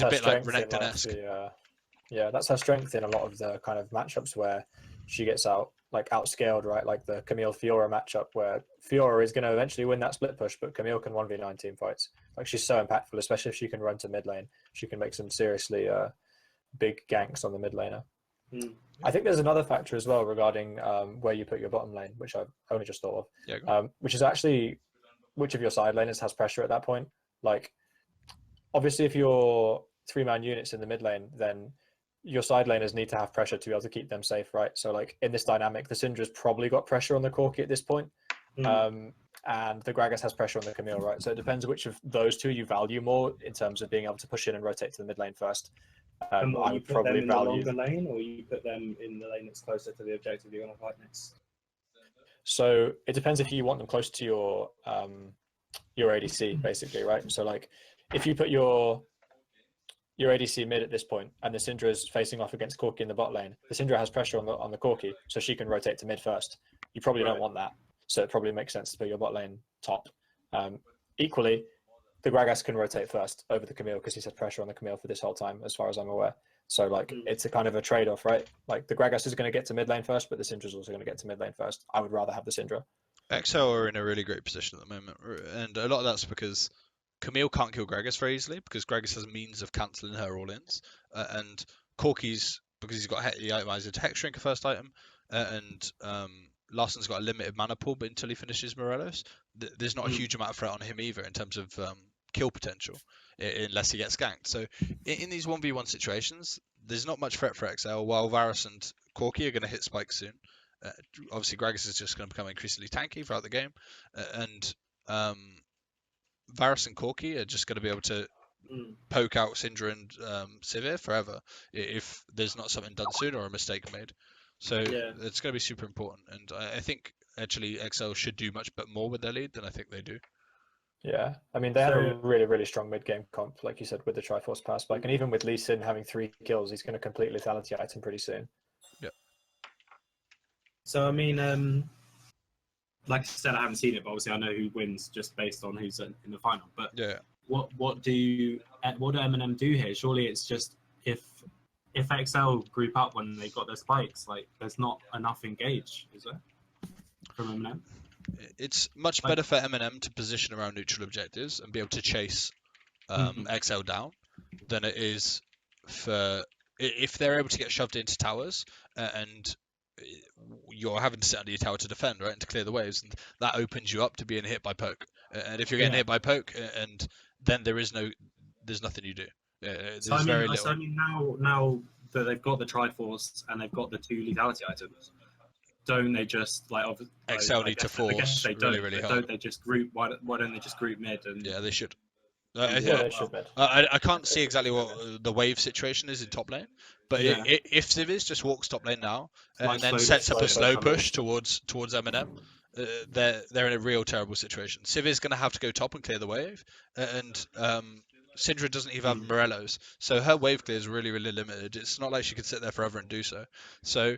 bit like Renekton-esque. That's her strength in a lot of the kind of matchups where she gets outscaled, right? Like the Camille Fiora matchup where Fiora is going to eventually win that split push, but Camille can 1v9 team fights. Like, she's so impactful, especially if she can run to mid lane. She can make some seriously big ganks on the mid laner. I think there's another factor as well regarding where you put your bottom lane, which I've only just thought of, which is actually which of your side laners has pressure at that point. Like, obviously, if you're 3-man units in the mid lane, then your side laners need to have pressure to be able to keep them safe, right? So, like, in this dynamic, the Syndra's probably got pressure on the Corki at this point, and the Gragas has pressure on the Camille, right? So it depends which of those two you value more in terms of being able to push in and rotate to the mid lane first. And I would probably them in value the longer lane, or you put them in the lane that's closer to the objective you're going to fight next. So it depends if you want them close to your ADC, basically, right? So, like, if you put your your ADC mid at this point, and the Syndra is facing off against Corki in the bot lane. The Syndra has pressure on the Corki, so she can rotate to mid first. You probably don't want that, so it probably makes sense to put your bot lane top. Equally, the Gragas can rotate first over the Camille because he's had pressure on the Camille for this whole time, as far as I'm aware. So like it's a kind of a trade-off, right? Like the Gragas is going to get to mid lane first, but the Syndra is also going to get to mid lane first. I would rather have the Syndra. XL are in a really great position at the moment, and a lot of that's because Camille can't kill Gragas very easily because Gragas has a means of cancelling her all-ins, and Corki's because he's got he itemized a Hex Shrinker first item, and Larson's got a limited mana pool, but until he finishes Morelos, there's not a huge amount of threat on him either in terms of kill potential, unless he gets ganked. So in these 1v1 situations, there's not much threat for XL, while Varus and Corki are going to hit spikes soon. Obviously, Gragas is just going to become increasingly tanky throughout the game, and Varus and Corki are just going to be able to poke out Syndra and Sivir forever if there's not something done soon or a mistake made. So it's going to be super important, and I think actually XL should do much more with their lead than I think they do. Yeah, I mean, they had a really, really strong mid-game comp, like you said, with the Triforce Power Spike, and even with Lee Sin having 3 kills, he's going to complete lethality item pretty soon. Yeah. So, I mean, like I said, I haven't seen it, but obviously I know who wins just based on who's in the final. But yeah, what do MNM do here? Surely it's just if XL group up when they got their spikes, like there's not enough engage, is there, from MNM? It's much better for MNM to position around neutral objectives and be able to chase XL down than it is for if they're able to get shoved into towers and you're having to sit under your tower to defend, right, and to clear the waves, and that opens you up to being hit by poke. And if you're getting hit by poke, and then there's nothing you do. There's very little. So I mean, now that they've got the Triforce and they've got the 2 lethality items, don't they just XL need to force really hard. Don't they just group? Why don't they just group mid? And yeah, they should. They should mid. I can't see exactly what the wave situation is in top lane, but if Civiz just walks top lane now and then sets up a slow push towards Eminem, they're in a real terrible situation. Civiz going to have to go top and clear the wave, and Syndra doesn't even have Morelos, so her wave clear is really limited. It's not like she could sit there forever and do so. So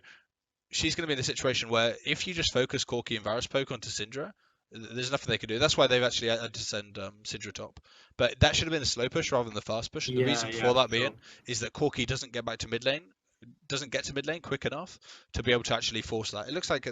she's going to be in a situation where if you just focus Corki and Varus poke onto Syndra, there's nothing they can do. That's why they've actually had to send Syndra top. But that should have been the slow push rather than the fast push. And the reason for that being is that Corki doesn't get to mid lane quick enough to be able to actually force that. It looks like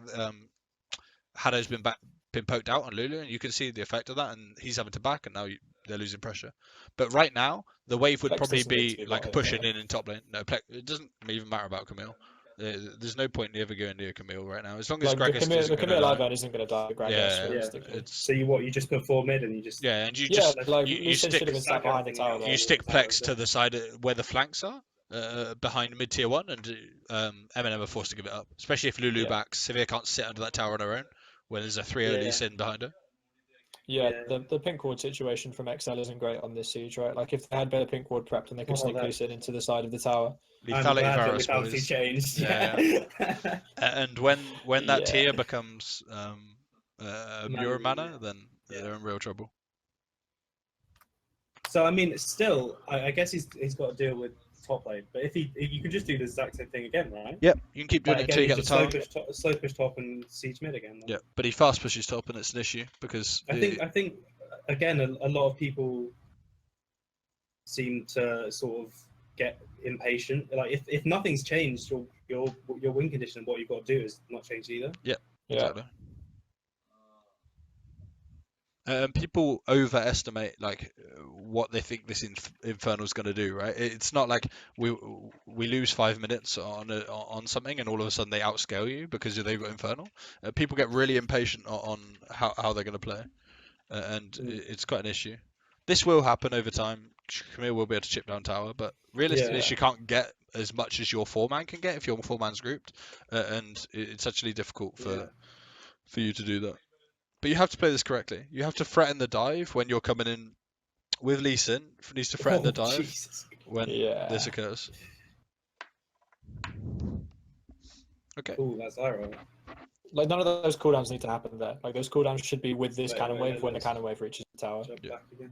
Haddo's been poked out on Lulu, and you can see the effect of that, and he's having to back, and now they're losing pressure. But right now, the wave would probably be like pushing in top lane. No, it doesn't even matter about Camille. There's no point in ever going near Camille right now. As long as Gragas the Camille live van isn't going to die. Gragas, So you just put 4 mid and you just and you stick behind the tower. You stick Plex to the side where the flanks are. Behind mid tier 1, and MNM are forced to give it up, especially if Lulu backs. Sivir can't sit under that tower on her own when there's a 3-0 Sin behind her. The pink ward situation from XL isn't great on this siege, right? Like if they had better pink ward prepped and they could sneak Lee Sin into the side of the tower. Lethality changed. And when that tier becomes Mura mana, then they're in real trouble. So I mean, still, I guess he's got to deal with top lane, but if you can just do the exact same thing again, right? Yep, you can keep doing it until you get the tower. Slow push top and siege mid again. Then. Yeah, but he fast pushes top, and it's an issue because I think again a lot of people seem to sort of get impatient. Like if nothing's changed, your win condition and what you've got to do is not changed either. Yeah. Exactly. People overestimate what they think this Infernal is going to do, right? It's not like we lose 5 minutes on something and all of a sudden they outscale you because they've got Infernal. People get really impatient on how they're going to play, and it's quite an issue. This will happen over time. Camille will be able to chip down tower, but realistically, she can't get as much as your 4-man can get if your 4-man's grouped, and it's actually difficult for you to do that. But you have to play this correctly. You have to threaten the dive when you're coming in with Lee Sin. Needs to threaten the dive when this occurs. Okay. Ooh, that's ironic. Like none of those cooldowns need to happen there. Like those cooldowns should be with this cannon wave when the cannon wave reaches the tower. Back again.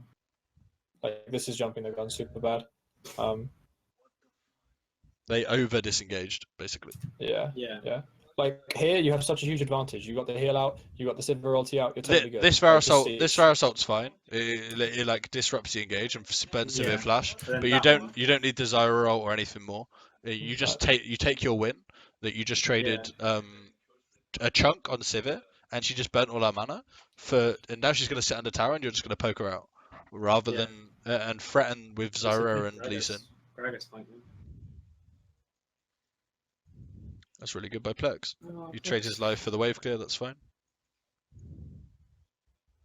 Like this is jumping the gun super bad. They over disengaged basically. Yeah. Yeah. Like here, you have such a huge advantage. You got the heal out, you got the silver ulti out. You're totally good. This fire Like, assault, this siege- fire assault's fine. It like disrupts the engage and burns severe Yeah. flash, But then but you that one- don't need the Zyra ult or anything more. You just take your win that you just traded a chunk on Sivir, and she just burnt all her mana and now she's going to sit under tower, and you're just going to poke her out rather Yeah. than and threaten with Zyra and Lee Sin. Gragas fight them. That's really good by Plex. Oh, You trade his life for the wave clear. That's fine.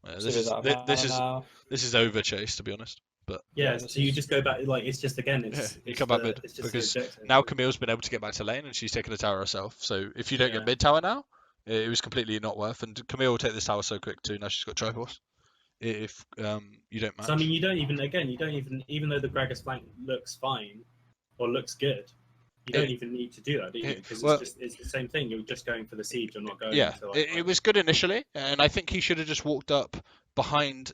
Sivir's out of mana now. This is over chase, to be honest. But Yeah, this so you is- just go back. Like it's just again. It's, Yeah, you it's come back the- mid, it's just because the objective. now Camille's been able to get back to lane, and she's taken the tower herself. So if you don't Yeah. get mid tower now, it was completely not worth. And Camille will take this tower so quick too. Now she's got Triforce. If you don't match. So I mean, you don't even even though the Gragas flank looks fine or looks good, you don't even need to do that, do you? Because it's the same thing. You're just going for the siege. You're not going. Yeah, to, like, it was good initially, and I think he should have just walked up behind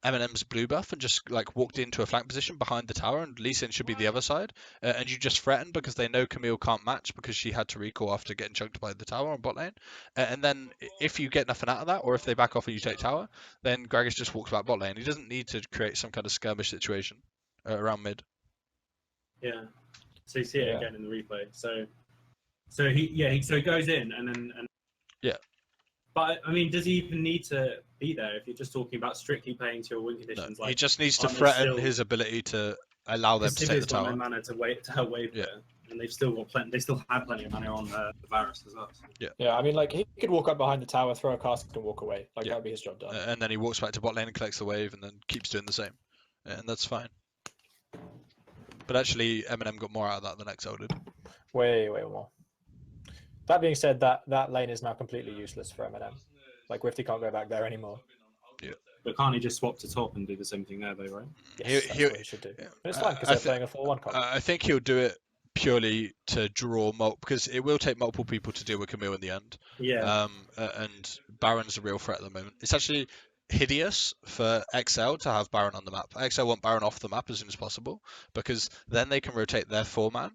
MNM's blue buff and just like walked into a flank position behind the tower, and Lee Sin should be the other side, and you just threaten because they know Camille can't match because she had to recall after getting chunked by the tower on bot lane, and then if you get nothing out of that, or if they back off and you take tower, then Gragas just walks back bot lane. He doesn't need to create some kind of skirmish situation around mid. Yeah. So you see it Yeah. again in the replay. So he goes in and then. Yeah. But I mean, does he even need to be there if you're just talking about strictly playing to your win No, conditions? he just needs to aren't they threaten still- his ability to allow them to take the Sivir's got tower. no mana to help wave Yeah. there, and they've still got plenty. They still have plenty of mana on the Varus as well. So. Yeah, I mean, like he could walk up behind the tower, throw a cast, and walk away. Like Yeah. that'd be his job done. And then he walks back to bot lane and collects the wave, and then keeps doing the same, and that's fine. But actually, MNM got more out of that than XL did. Way more. That being said, that lane is now completely useless for MNM. Like Wifty can't go back there anymore. But can't he just swap to top and do the same thing there, though, right? Yes, that's what he should do. And it's fine because they're playing a 4-1 comp. I think he'll do it purely to draw because it will take multiple people to deal with Camille in the end. Yeah. And Baron's a real threat at the moment. It's actually hideous for XL to have Baron on the map. XL want Baron off the map as soon as possible because then they can rotate their 4-man,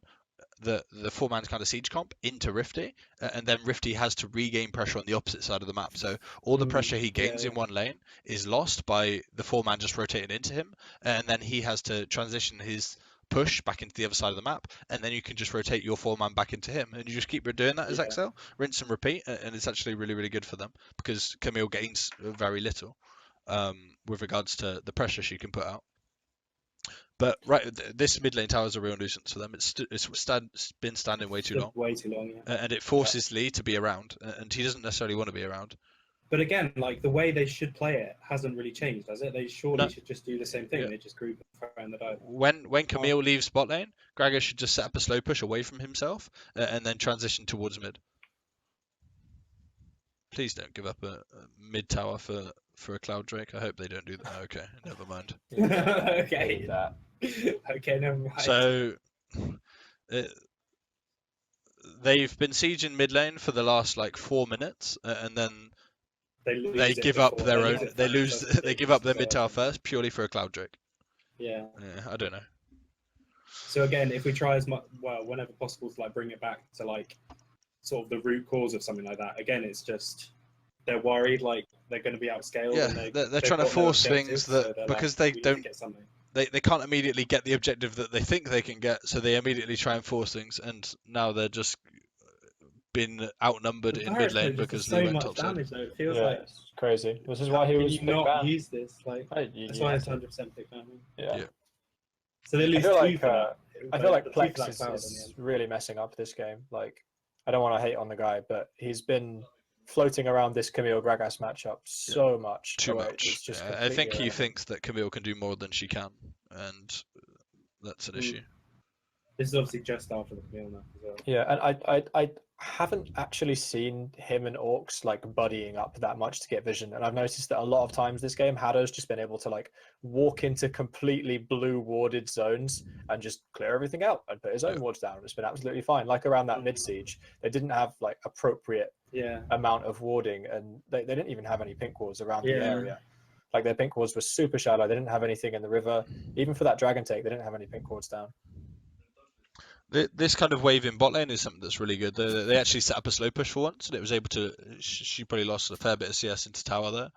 the 4-man kind of siege comp into Rifty, and then Rifty has to regain pressure on the opposite side of the map. So all the pressure he gains in one lane is lost by the 4-man just rotating into him, and then he has to transition his push back into the other side of the map, and then you can just rotate your 4-man back into him, and you just keep doing that as XL, rinse and repeat, and it's actually really, really good for them because Camille gains very little with regards to the pressure she can put out. But this mid lane tower is a real nuisance for them. It's been standing way too long. Way too long, yeah. And it forces Lee to be around, and he doesn't necessarily want to be around. But again, like the way they should play it hasn't really changed, has it? They surely No. should just do the same thing. Yeah. They just group around the dive. When Camille leaves bot lane, Gragas should just set up a slow push away from himself and then transition towards mid. Please don't give up a mid tower for a Cloud Drake. I hope they don't do that. Okay, never mind. Okay. That. Okay, never mind. So they've been sieging mid lane for the last like 4 minutes, and then lose they it give up before- their lose own. it They first, lose. that's They give up their mid ridiculous tower as well. first purely for a Cloud Drake. Yeah. Yeah, I don't know. So again, if we try as much, well, whenever possible, to like bring it back to like sort of the root cause of something like that. Again, it's just they're worried like they're going to be outscaled. Yeah, and they're they've trying to got no force objective, things so that they're because like, they "We need to don't get something." they can't immediately get the objective that they think they can get, so they immediately try and force things, and now they're just been outnumbered in mid lane because so Lee went much topside. damage though. It feels Yeah, like it's crazy. This is why he can was you picked not ban. use this? Like You that's why have it's to. 100% pick ban. Yeah. Yeah. So they I lose feel two like for that. I feel like Two for Plex that cloud in the is end. really messing up this game. Like, I don't want to hate on the guy, but he's been floating around this Camille Gragas matchup so much. Too where much. it's just I think completely he irrelevant. thinks that Camille can do more than she can, and that's an issue. This is obviously just after the Camille map as well. Yeah, and I haven't actually seen him and Orcs like buddying up that much to get vision, and I've noticed that a lot of times this game, Haddo's just been able to like walk into completely blue warded zones and just clear everything out and put his own wards down. It's been absolutely fine. Like around that mid siege, they didn't have like appropriate Yeah. amount of warding, and they didn't even have any pink wards around the Yeah. area. Like their pink wards were super shallow. They didn't have anything in the river. Even for that dragon take, they didn't have any pink wards down. This kind of wave in bot lane is something that's really good. They actually set up a slow push for once, and it was able to. She probably lost a fair bit of CS into tower there,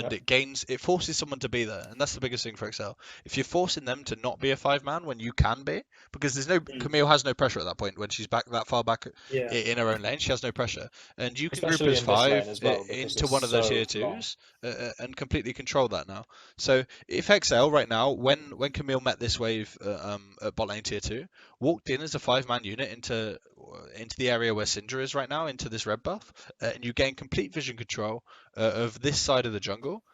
and it forces someone to be there, and that's the biggest thing for Excel. If you're forcing them to not be a 5-man when you can be, because there's no Camille has no pressure at that point when she's back that far back in her own lane, she has no pressure, and you can Especially group as in this lane 5 as well, into one of the tier 2s and completely control that now. So if XL right now, when Camille met this wave at bot lane tier 2, walked in as a 5-man unit into the area where Syndra is right now, into this red buff, and you gain complete vision control of this side of the jungle,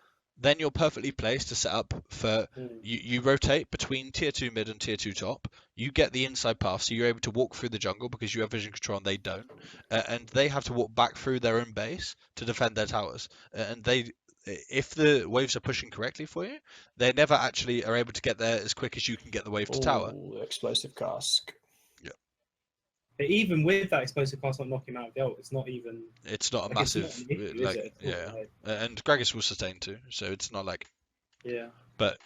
then you're perfectly placed to set up for you rotate between tier 2 mid and tier 2 top. You get the inside path, so you're able to walk through the jungle because you have vision control and they don't, and they have to walk back through their own base to defend their towers, and if the waves are pushing correctly for you, they never actually are able to get there as quick as you can get the wave to tower. Explosive cask. But even with that explosive pass not knocking him out of the ult, it's not even. It's not a like, massive, it's not an issue, is it? Like, and Gragas will sustain too, so it's not like. Yeah. But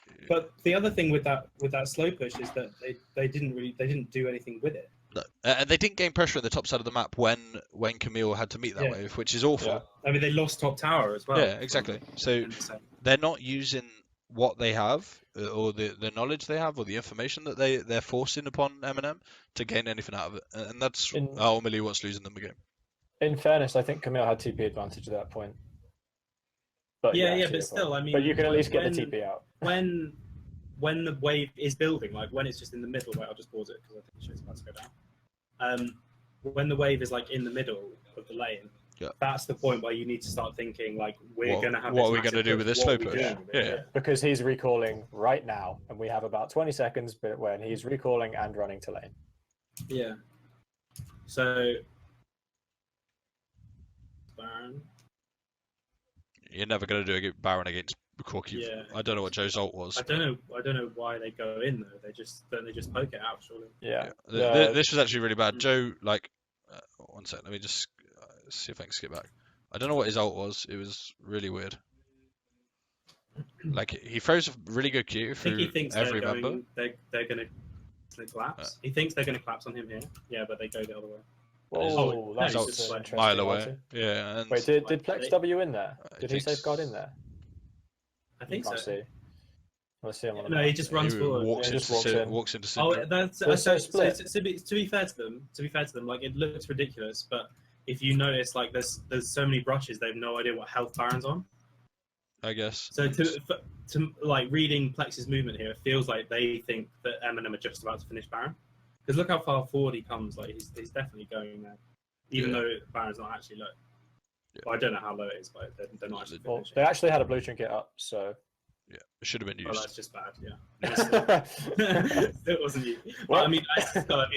the other thing with that slow push is that they didn't do anything with it. No. And they didn't gain pressure at the top side of the map when Camille had to meet that wave, which is awful. Yeah. I mean, they lost top tower as well. Yeah, exactly. So they're not using what they have, or the knowledge they have, or the information that they're forcing upon MNM to gain anything out of it, and that's ultimately what's losing them the game. In fairness, I think Camille had TP advantage at that point. But but still, I mean, but you can at least get the TP out. When the wave is building, like when it's just in the middle. Wait, I'll just pause it because I think shit's about to go down. When the wave is like in the middle of the lane, that's the point where you need to start thinking like we're going to have. What are we going to do with this slow push? Yeah, because he's recalling right now, and we have about 20 seconds. But when he's recalling and running to lane. Yeah. So. Baron. You're never going to do a Baron against Corky. Yeah. I don't know what Joe's ult was. I don't know why they go in though. They just poke it out, surely. Yeah. This was actually really bad. Joe, like, 1 second. Let me just see if I can skip back. I don't know what his ult was. It was really weird. Like he throws a really good Q through every member. They're going to collapse. He thinks they're going to collapse on him here. Yeah, but they go the other way. Oh, that's just interesting. Mile away. Yeah. And wait, did Plex W in there? Did he safeguard in there? I think so. See. Let's see him on the No, he just runs forward. Walks into Syndra. Oh, that's so split. To be fair to them, like it looks ridiculous, but if you notice, like there's so many brushes, they have no idea what health Baron's on. I guess. So to like reading Plex's movement here, it feels like they think that M&M are just about to finish Baron. Because look how far forward he comes. Like he's definitely going there, even though Baron's not actually low. Yeah. Well, I don't know how low it is, but they're not actually finishing. They actually had a blue trinket up, so. Yeah, it should have been used. Well, that's just bad. Yeah, it wasn't used. Well, I mean,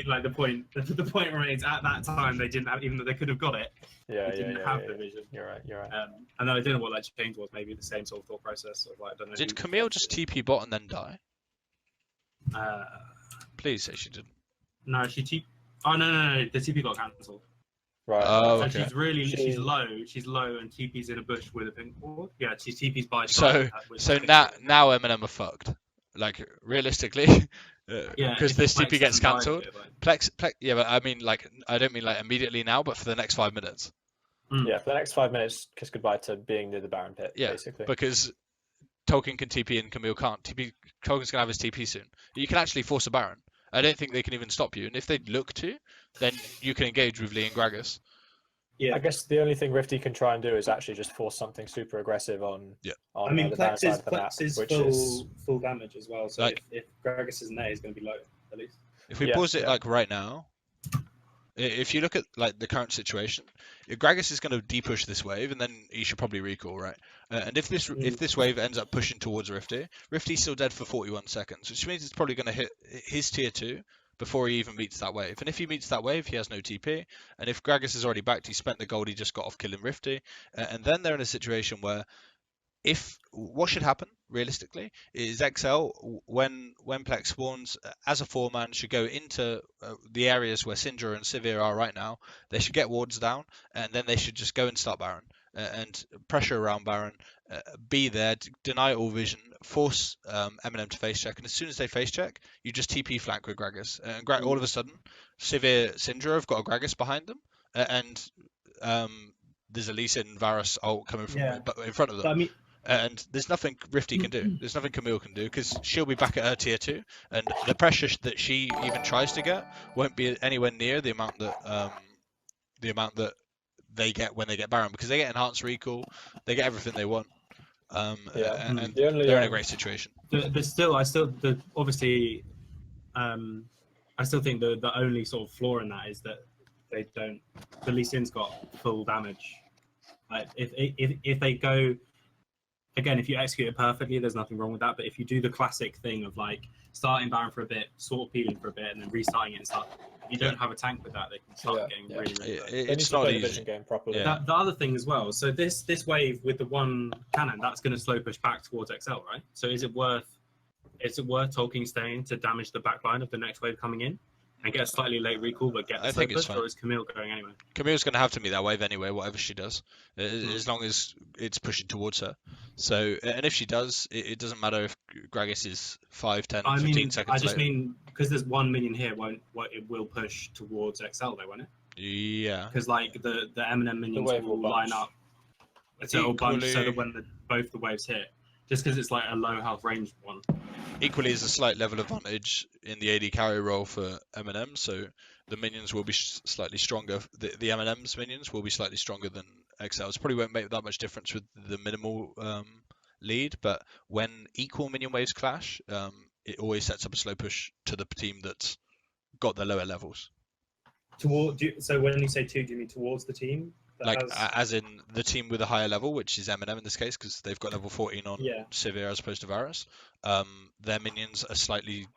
like the point remains at that time they didn't have, even though they could have got it. They didn't have the vision. You're right. And then I don't know what that change was. Maybe the same sort of thought process of like I don't know. Did Camille just TP bot and then die? Please say she didn't. No, she TP. Oh no! The TP got cancelled. Right. Oh, okay. She's low, and TP's in a bush with a pink ward. Yeah, she's TP's by. So now MNM are fucked. Like realistically, because this TP gets cancelled. Plex, yeah, but I mean like I don't mean like immediately now, but for the next 5 minutes. Yeah, for the next 5 minutes, kiss goodbye to being near the Baron pit. Yeah, basically. Because Tolkien can TP and Camille can't. Tolkien's gonna have his TP soon. You can actually force a Baron. I don't think they can even stop you, and if they look to, then you can engage with Lee and Gragas. Yeah, I guess the only thing Rifty can try and do is actually just force something super aggressive on. Yeah. I mean, Plex is full damage as well. So like, if Gragas isn't there, he's going to be low at least. If we pause it like right now, if you look at like the current situation, Gragas is going to depush this wave, and then he should probably recall, right? And if this wave ends up pushing towards Rifty's still dead for 41 seconds, which means it's probably going to hit his tier 2 before he even meets that wave. And if he meets that wave, he has no TP. And if Gragas is already backed, he spent the gold he just got off killing Rifty. And then they're in a situation where what should happen realistically is XL when Plex spawns as a 4-man should go into the areas where Syndra and Sivir are right now. They should get wards down, and then they should just go and start Baron. and pressure around Baron, be there, deny all vision, force MNM to face check, and as soon as they face check, you just TP flank with Gragas, and all of a sudden, Sivir, Syndra have got a Gragas behind them, and there's a Lee Sin Varus ult coming from in front of them. But I mean, And there's nothing Rifty can do. There's nothing Camille can do because she'll be back at her tier 2, and the pressure that she even tries to get won't be anywhere near the amount that they get when they get Baron, because they get enhanced recall, they get everything they want, and they're in a great situation. But still, obviously, I still think the only sort of flaw in that is that they don't. The Lee Sin's got full damage. Like if they go. Again, if you execute it perfectly, there's nothing wrong with that. But if you do the classic thing of like starting Baron for a bit, sort of peeling for a bit, and then restarting it and stuff, if you don't have a tank with that, they can start getting really bad. It's not easy. Vision game properly. The other thing as well. So this wave with the one cannon, that's going to slow push back towards XL, right? So is it worth Tolkien staying to damage the backline of the next wave coming in and get a slightly late recall, but get the slow push, or is Camille going anyway? Camille's going to have to meet that wave anyway, whatever she does, as long as it's pushing towards her. So, and if she does, it doesn't matter if Gragas is 5, 10, 15 seconds I just later. mean, because there's 1 minion here, it will push towards XL though, won't it? Yeah. Because like the MNM minions will line up, so it'll bunch so that when both the waves hit, just because it's like a low health range one. Equally, is a slight level advantage in the AD carry role for MNM, so the minions will be slightly stronger. The MNM's minions will be slightly stronger than XL's. Probably won't make that much difference with the minimal lead, but when equal minion waves clash, it always sets up a slow push to the team that's got the lower levels. So when you say 2, do you mean towards the team? Like as in the team with a higher level, which is MNM in this case, because they've got level 14 on Sivir as opposed to Varus. Their minions are slightly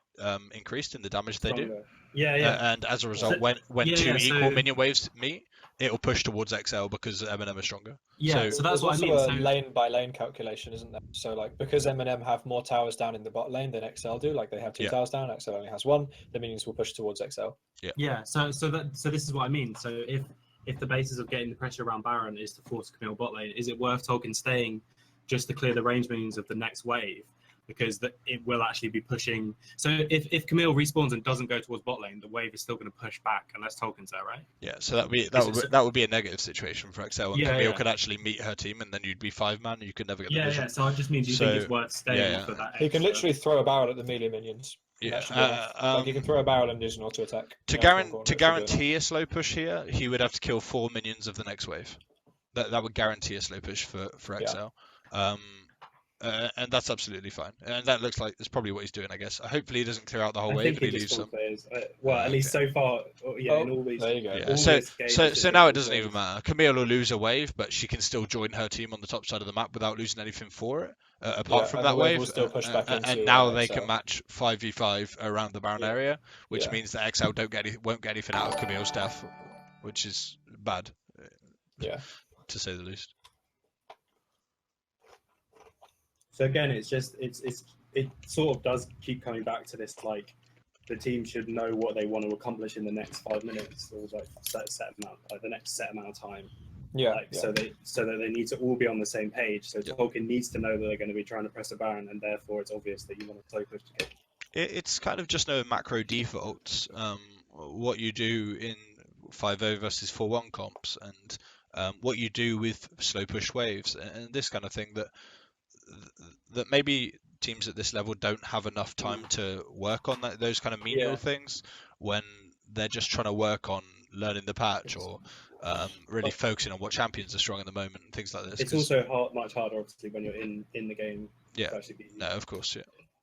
increased in the damage they do. And as a result, when two equal minion waves meet, it'll push towards XL because MNM is stronger. So that's what I mean. There's also a lane by lane calculation, isn't there? So like because MNM have more towers down in the bot lane than XL do, like they have 2 towers down, XL only has 1. The minions will push towards XL. So this is what I mean. So if the basis of getting the pressure around Baron is to force Camille bot lane, is it worth Tolkien staying just to clear the range minions of the next wave? Because it will actually be pushing. So if Camille respawns and doesn't go towards bot lane, the wave is still going to push back unless Tolkien's there, right? Yeah, so that would be a negative situation for XL. And Camille could actually meet her team, and then you'd be 5-man, and you could never get the vision. So I just mean, do you think it's worth staying for that? He can literally throw a barrel at the melee minions. Like you can throw a barrel and use an auto attack. To guarantee a slow push here, he would have to kill 4 minions of the next wave. That would guarantee a slow push for XL. And that's absolutely fine. And that looks like that's probably what he's doing, I guess. Hopefully he doesn't clear out the whole wave and he leaves some. At least so far, in all these. There you go. Yeah. So now it doesn't even matter. Camille will lose a wave, but she can still join her team on the top side of the map without losing anything for it, apart from that wave. Still push back and now they can match 5v5 around the Baron area, which means that XL won't get anything out of Camille's death, which is bad. To say the least. So again, it sort of does keep coming back to this, like the team should know what they want to accomplish in the next 5 minutes, or like the next set amount of time. So that they need to all be on the same page. So Tolkien needs to know that they're going to be trying to press a Baron, and therefore it's obvious that you want to slow push to kill. It's kind of just no macro defaults. What you do in 5-0 versus 4-1 comps, and what you do with slow push waves, and this kind of thing that maybe teams at this level don't have enough time to work on those kind of menial things when they're just trying to work on learning the patch or really focusing on what champions are strong at the moment and things like this. It's also much harder, obviously, when you're in the game. No, of course,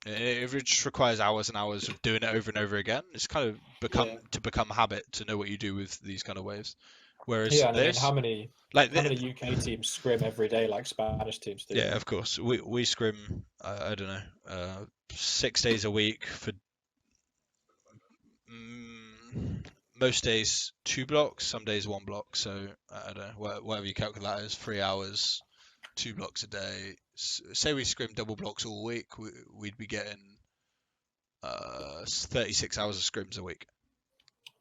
It just requires hours and hours of doing it over and over again. It's kind of become habit to know what you do with these kind of waves. Whereas how many UK teams scrim every day like Spanish teams do? Yeah, of course. We scrim, I don't know, 6 days a week for most days 2 blocks, some days 1 block. So I don't know, whatever you calculate that is 3 hours, 2 blocks a day. Say we scrim double blocks all week, we'd be getting 36 hours of scrims a week.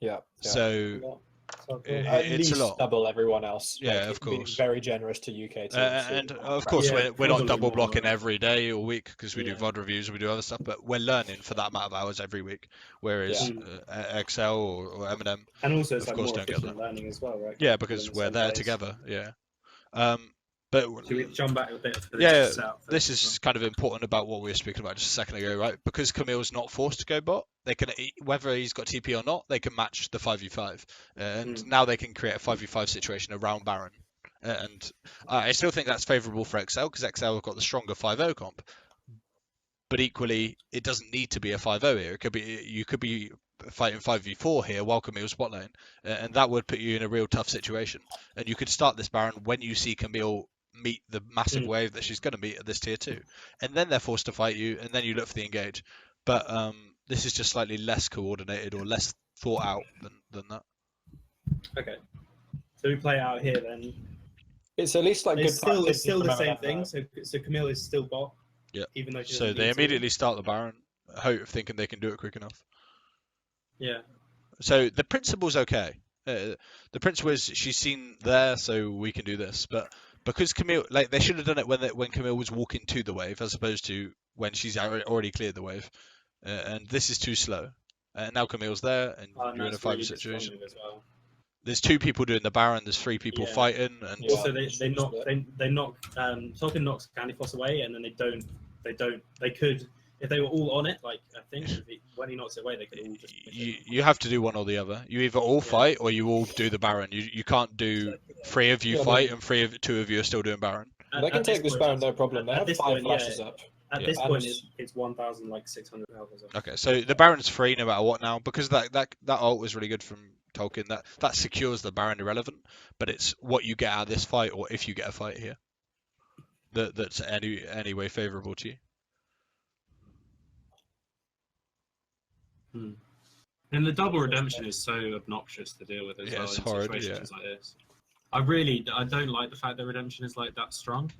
Yeah. So So cool. At It's a least lot. double everyone else. Yeah, like, of being course. very generous to UK teams. And of course, Yeah, we're not probably double more, blocking right? every day or week because we do Yeah. VOD reviews and we do other stuff, but we're learning for that amount of hours every week. Whereas Excel or MNM, And also, it's of like course, more don't get efficient that. learning as well, right? Yeah, All because in the we're same there place. together. Yeah. But Should we jump back a bit to the yeah, setup this first as is kind of important about what we were speaking about just a second ago, right? Because Camille's not forced to go bot, they can, whether he's got TP or not, they can match the 5v5, and now they can create a 5v5 situation around Baron. And I still think that's favourable for XL because XL have got the stronger 5-0 comp. But equally, it doesn't need to be a 5-0 here. It could be you could be fighting 5v4 here while Camille's bot lane, and that would put you in a real tough situation. And you could start this Baron when you see Camille meet the massive wave that she's going to meet at this tier 2, and then they're forced to fight you, and then you look for the engage. But this is just slightly less coordinated or less thought out than that. Okay. So we play out here then. It's at least like It's good still practice the from same M&M, thing. though. So Camille is still bot. Yeah. Even though she So doesn't they need to. immediately start the Baron, thinking they can do it quick enough. Yeah. So the principle's okay. The principle is she's seen there, so we can do this. But because Camille, like they should have done it when Camille was walking to the wave, as opposed to when she's already cleared the wave. And this is too slow. And now Camille's there, and you're in a 5 situation. As well. There's 2 people doing the Baron. There's 3 people fighting, and also they knock Tolkien knocks Candyfoss away, and then they could, if they were all on it, like I think when he knocks it away, they could all just. You have to do one or the other. You either all fight or you all do the Baron. You can't do 3 of you fight and 2 of you are still doing Baron. They can take this Baron, no problem. They have 5 flashes up. At this point, it's 1,600 health. Okay, so the Baron's free no matter what now because that ult was really good from Tolkien. That secures the Baron irrelevant, but it's what you get out of this fight or if you get a fight here that's any way favourable to you. And the double redemption is so obnoxious to deal with as well in situations like this. I don't like the fact that redemption is like that strong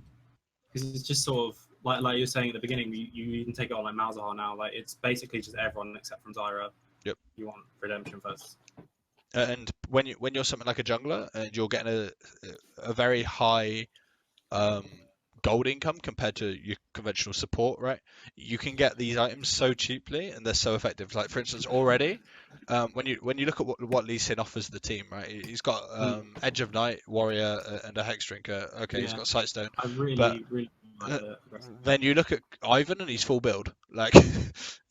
because it's just sort of like you were saying at the beginning. You even take it on like Malzahar now. Like it's basically just everyone except from Zyra. Yep. You want redemption first. And when you're something like a jungler and you're getting a very high gold income compared to your conventional support, right? You can get these items so cheaply and they're so effective. Like for instance, already, when you look at what Lee Sin offers the team, right? He's got Edge of Night, Warrior, and a Hex Drinker. Okay, he's got Sightstone. I really then you look at Ivan and he's full build. Like,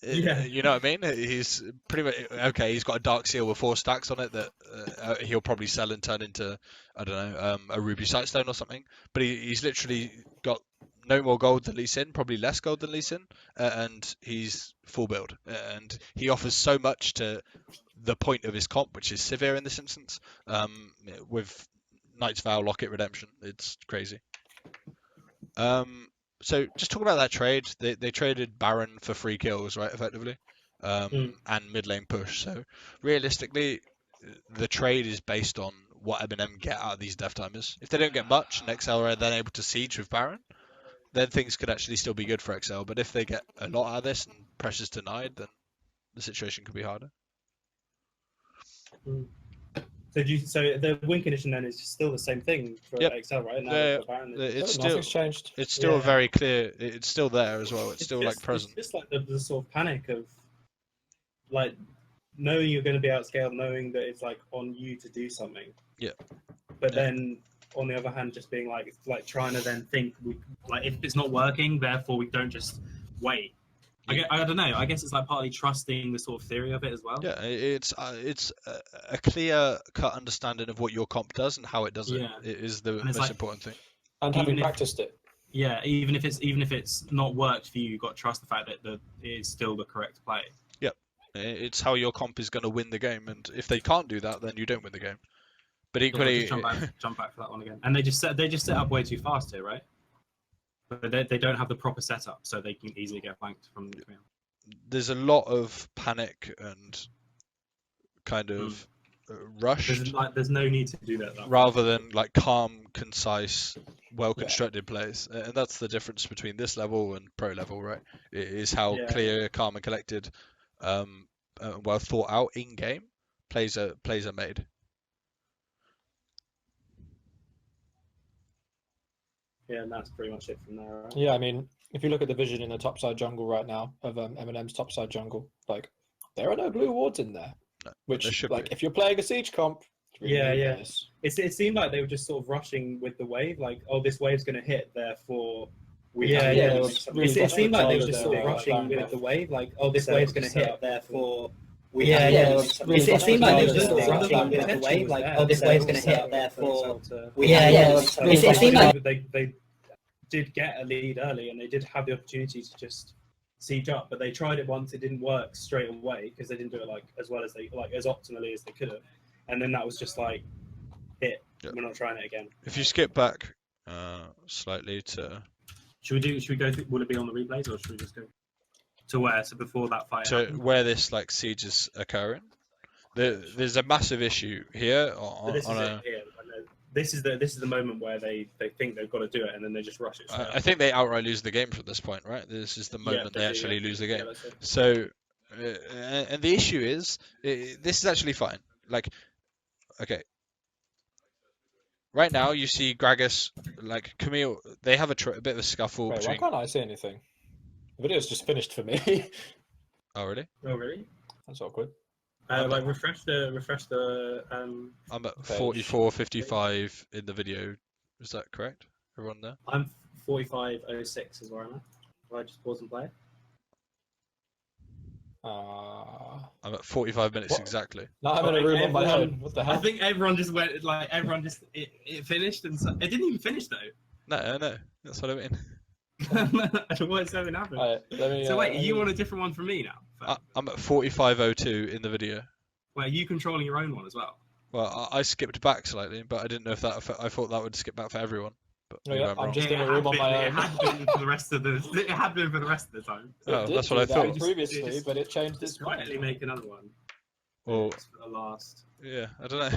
you know what I mean? He's pretty much okay. He's got a Dark Seal with 4 stacks on it that he'll probably sell and turn into I don't know a Ruby Sightstone or something. But he's literally got no more gold than Lee Sin, probably less gold than Lee Sin, and he's full build. And he offers so much to the point of his comp, which is Sivir in this instance, with Knight's Vow, Locket, Redemption. It's crazy. So just talking about that trade, they traded Baron for 3 kills, right, effectively, and mid lane push. So realistically, the trade is based on what MNM get out of these death timers. If they don't get much and XL are then able to siege with Baron, then things could actually still be good for XL. But if they get a lot out of this and pressure's denied, then the situation could be harder. So the win condition then is still the same thing for XL, right? Now it's still nothing's changed. It's still very clear. It's still there as well. It's still like present. It's just like the sort of panic of like knowing you're going to be outscaled, knowing that it's like on you to do something. Yeah. But then on the other hand, just being like trying to then think like if it's not working, therefore we don't just wait. I don't know. I guess it's like partly trusting the sort of theory of it as well. Yeah, it's a clear-cut understanding of what your comp does and how it does it. It is the most important thing. And having practiced it. Yeah, even if it's not worked for you, you've got to trust the fact that it is still the correct play. Yep, it's how your comp is going to win the game, and if they can't do that, then you don't win the game. But equally, jump back for that one again. And they just set up way too fast here, right? But they don't have the proper setup, so they can easily get flanked from the field. There's a lot of panic and kind of rushed. There's no need to do that rather than like calm, concise, well-constructed plays. And that's the difference between this level and pro level, right? It is how clear, calm, and collected, well thought out in game plays are made. Yeah, and that's pretty much it from there. Right? Yeah, I mean, if you look at the vision in the topside jungle right now of MNM's topside jungle, like there are no blue wards in there. No, there Which, should like, be. if you're playing a siege comp, it's really Yeah. nice. It seemed like they were just sort of rushing with the wave, like, oh, this wave's going to hit, therefore we Yeah, have yeah, to it make was something. really It seemed like they were desperate just to sort of do rushing that. with the wave, like, oh, this wave's going to hit, therefore we Yeah, have yeah, to it make was something. really It seemed like they were just desperate sort of to do rushing that. with the wave, like, oh, this wave's going to hit, therefore we yeah, have yeah. to- It seemed like- like they did get a lead early, and they did have the opportunity to just siege up, but they tried it once, it didn't work straight away because they didn't do it like as well as they like as optimally as they could have, and then that was just like hit. Yeah. We're not trying it again. If you skip back slightly to Should we go through, will it be on the replays, or should we just go to where? So before that fight happened? where this like siege is occurring, there's a massive issue here So on, this is on it a. here. I know. This is the moment where they think they've got to do it, and then they just rush it. straight I up. think they outright lose the game from this point, right? This is the Yeah, moment they do, actually yeah. lose the Yeah, game. that's it. So, and the issue is, this is actually fine. Like, okay, right now you see Gragas, like Camille, they have a bit of a scuffle Wait, why between. can't I see anything? The video's just finished for me. Oh, really? Oh really? That's awkward. Like refresh the I'm at Page. 44:55 in the video. Is that correct? Everyone there? I'm 45:06 is where I'm at. Will I just pause and play it? I'm at 45 minutes What? exactly. Now I'm in a room on my Everyone- own. What the I hell? think everyone just went like it finished, and so, it didn't even finish though. No, that's what I mean. What's going to happen? Alright, let me, So wait, let are you me- on a different one from me now? I'm at 45:02 in the video. Wait, are you controlling your own one as well? Well, I skipped back slightly, but I didn't know if that. I thought that would skip back for everyone. But Oh, maybe yeah, I'm I'm wrong. just in It a room had on my been- own. It had been for the rest of the. It had been for the rest of the time. Oh, It did that's what do I that thought. previously, Just- but it changed its Just quietly make another one. Or Just for the last. yeah, I don't know.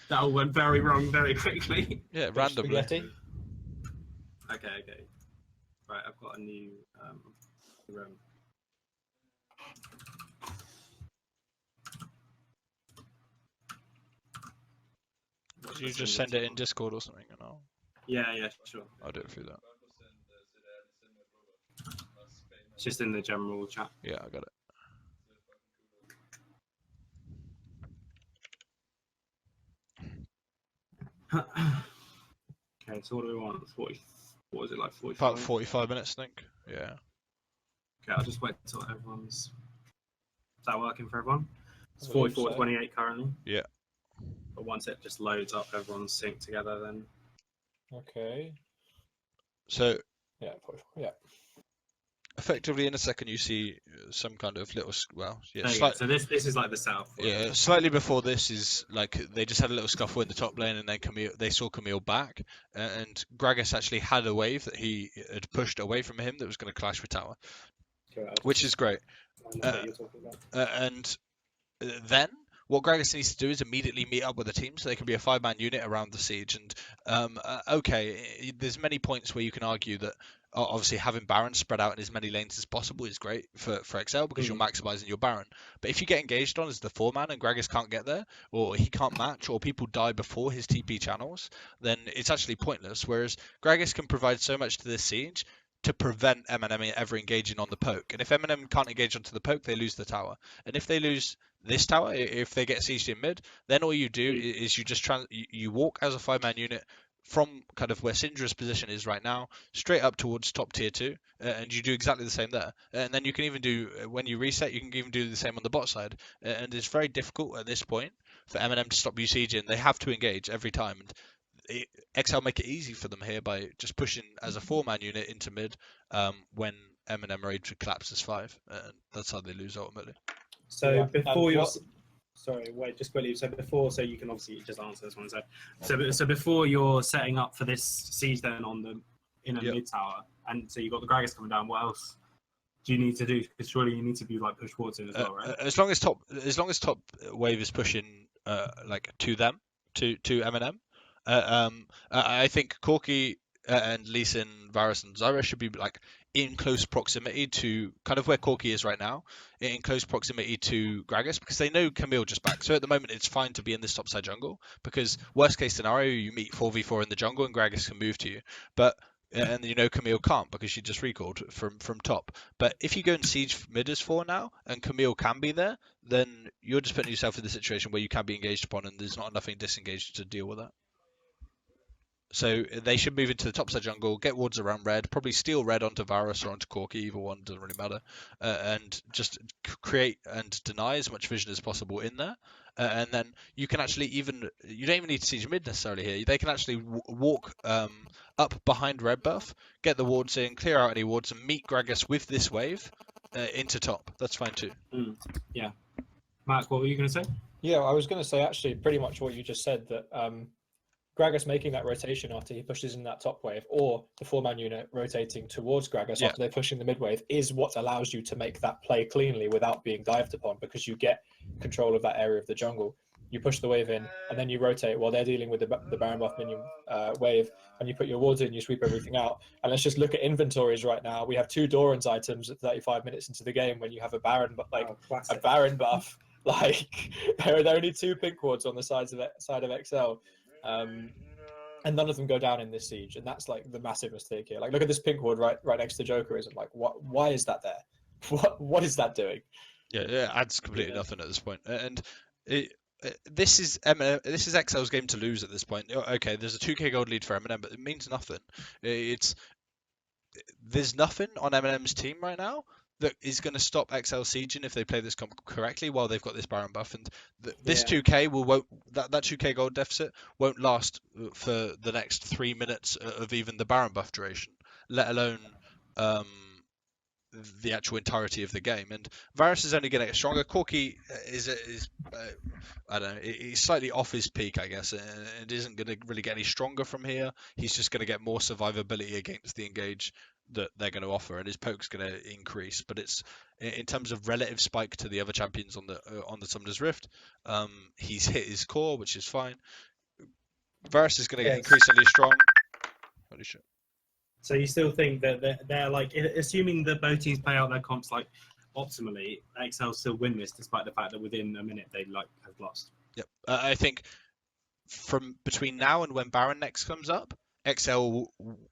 that all went very wrong very quickly. Yeah, randomly. Spaghetti. Okay. Right, I've got a new room. Could you just send it in Discord or something, and Yeah, sure. I'll do it through that. It's just in the general chat. Yeah, I got it. Okay, so what do we want? 40. What was it like? 45. About 45 minutes, I think. Yeah. Okay, I'll just wait till everyone's. Is that working for everyone? It's I believe 44:28 currently. Yeah. But once it just loads up, everyone's synced together. Then Okay. So Yeah, 44. Yeah. effectively, in a second, you see some kind of little. Yeah, there you go. So this is like the south. yeah. Slightly before this is like they just had a little scuffle in the top lane, and then they saw Camille back, and Gragas actually had a wave that he had pushed away from him that was going to clash with tower, Okay, I'll which is great. find out what you're talking about. And then what Gragas needs to do is immediately meet up with the team so they can be a 5-man unit around the siege. And okay, there's many points where you can argue that obviously having Baron spread out in as many lanes as possible is great for XL because you're maximizing your Baron. But if you get engaged on as the 4-man and Gragas can't get there, or he can't match, or people die before his TP channels, then it's actually pointless. Whereas Gragas can provide so much to this siege to prevent MNM ever engaging on the poke. And if MNM can't engage onto the poke, they lose the tower. And if they lose this tower, if they get sieged in mid, then all you do is you just you walk as a 5-man unit from kind of where Syndra's position is right now, straight up towards top tier 2, and you do exactly the same there. And then you can even do, when you reset, you can even do the same on the bot side. And it's very difficult at this point for MNM to stop you sieging. They have to engage every time. And XL make it easy for them here by just pushing as a 4-man unit into mid when MNM are able to collapse as 5. And that's how they lose ultimately. So Yeah, before and you're. what- Sorry, wait, just quickly. So you can obviously just answer this one. So before you're setting up for this siege, then in a Yep. mid tower, and so you've got the Gragas coming down. What else do you need to do? Because surely you need to be like push wards in as well, right? As long as top wave is pushing like to them to MNM, I think Corki and Lee Sin, Varus, and Zyra should be like in close proximity to kind of where Corki is right now, in close proximity to Gragas, because they know Camille just back. So at the moment, it's fine to be in this topside jungle, because worst case scenario, you meet 4v4 in the jungle and Gragas can move to you. But and you know Camille can't because she just recalled from top. But if you go and siege mid as 4 now, and Camille can be there, then you're just putting yourself in the situation where you can be engaged upon, and there's not nothing disengaged to deal with that. So they should move into the topside jungle, get wards around red, probably steal red onto Varus or onto Corki, either one, doesn't really matter, and just create and deny as much vision as possible in there. And then you can actually you don't even need to siege mid necessarily here. They can actually walk up behind red buff, get the wards in, clear out any wards, and meet Gragas with this wave into top. That's fine too. Yeah. Matt, what were you going to say? Yeah, I was going to say actually pretty much what you just said, that Gragas making that rotation after he pushes in that top wave, or the 4-man unit rotating towards Gragas after they're pushing the mid wave, is what allows you to make that play cleanly without being dived upon, because you get control of that area of the jungle. You push the wave in, and then you rotate while they're dealing with the Baron buff minion wave, and you put your wards in, you sweep everything out. And let's just look at inventories right now. We have 2 Doran's items at 35 minutes into the game when you have a Baron, a Baron buff. Like, there are only 2 pink wards on the side of XL. And none of them go down in this siege, and that's like the massive mistake here. Like, look at this pink ward right next to Jokerism. Like, why is that there? What is that doing? Yeah, it adds completely nothing at this point. And this is XL's game to lose at this point. Okay, there's a 2k gold lead for MNM, but it means nothing. There's nothing on MNM's team right now that is going to stop XL sieging if they play this comp correctly while they've got this Baron buff. And this 2k won't that 2k gold deficit won't last for the next 3 minutes of even the Baron buff duration, let alone the actual entirety of the game. And Varus is only going to get stronger. Corki is I don't know, he's slightly off his peak, I guess, and it isn't going to really get any stronger from here. He's just going to get more survivability against the engage that they're going to offer, and his poke's going to increase. But it's in terms of relative spike to the other champions on the Summoner's Rift, he's hit his core, which is fine. Varus is going to get increasingly strong. Holy shit. So you still think that they're like, assuming that both teams play out their comps like optimally, XL still win this despite the fact that within a minute they have lost? Yep. I think from between now and when Baron next comes up, XL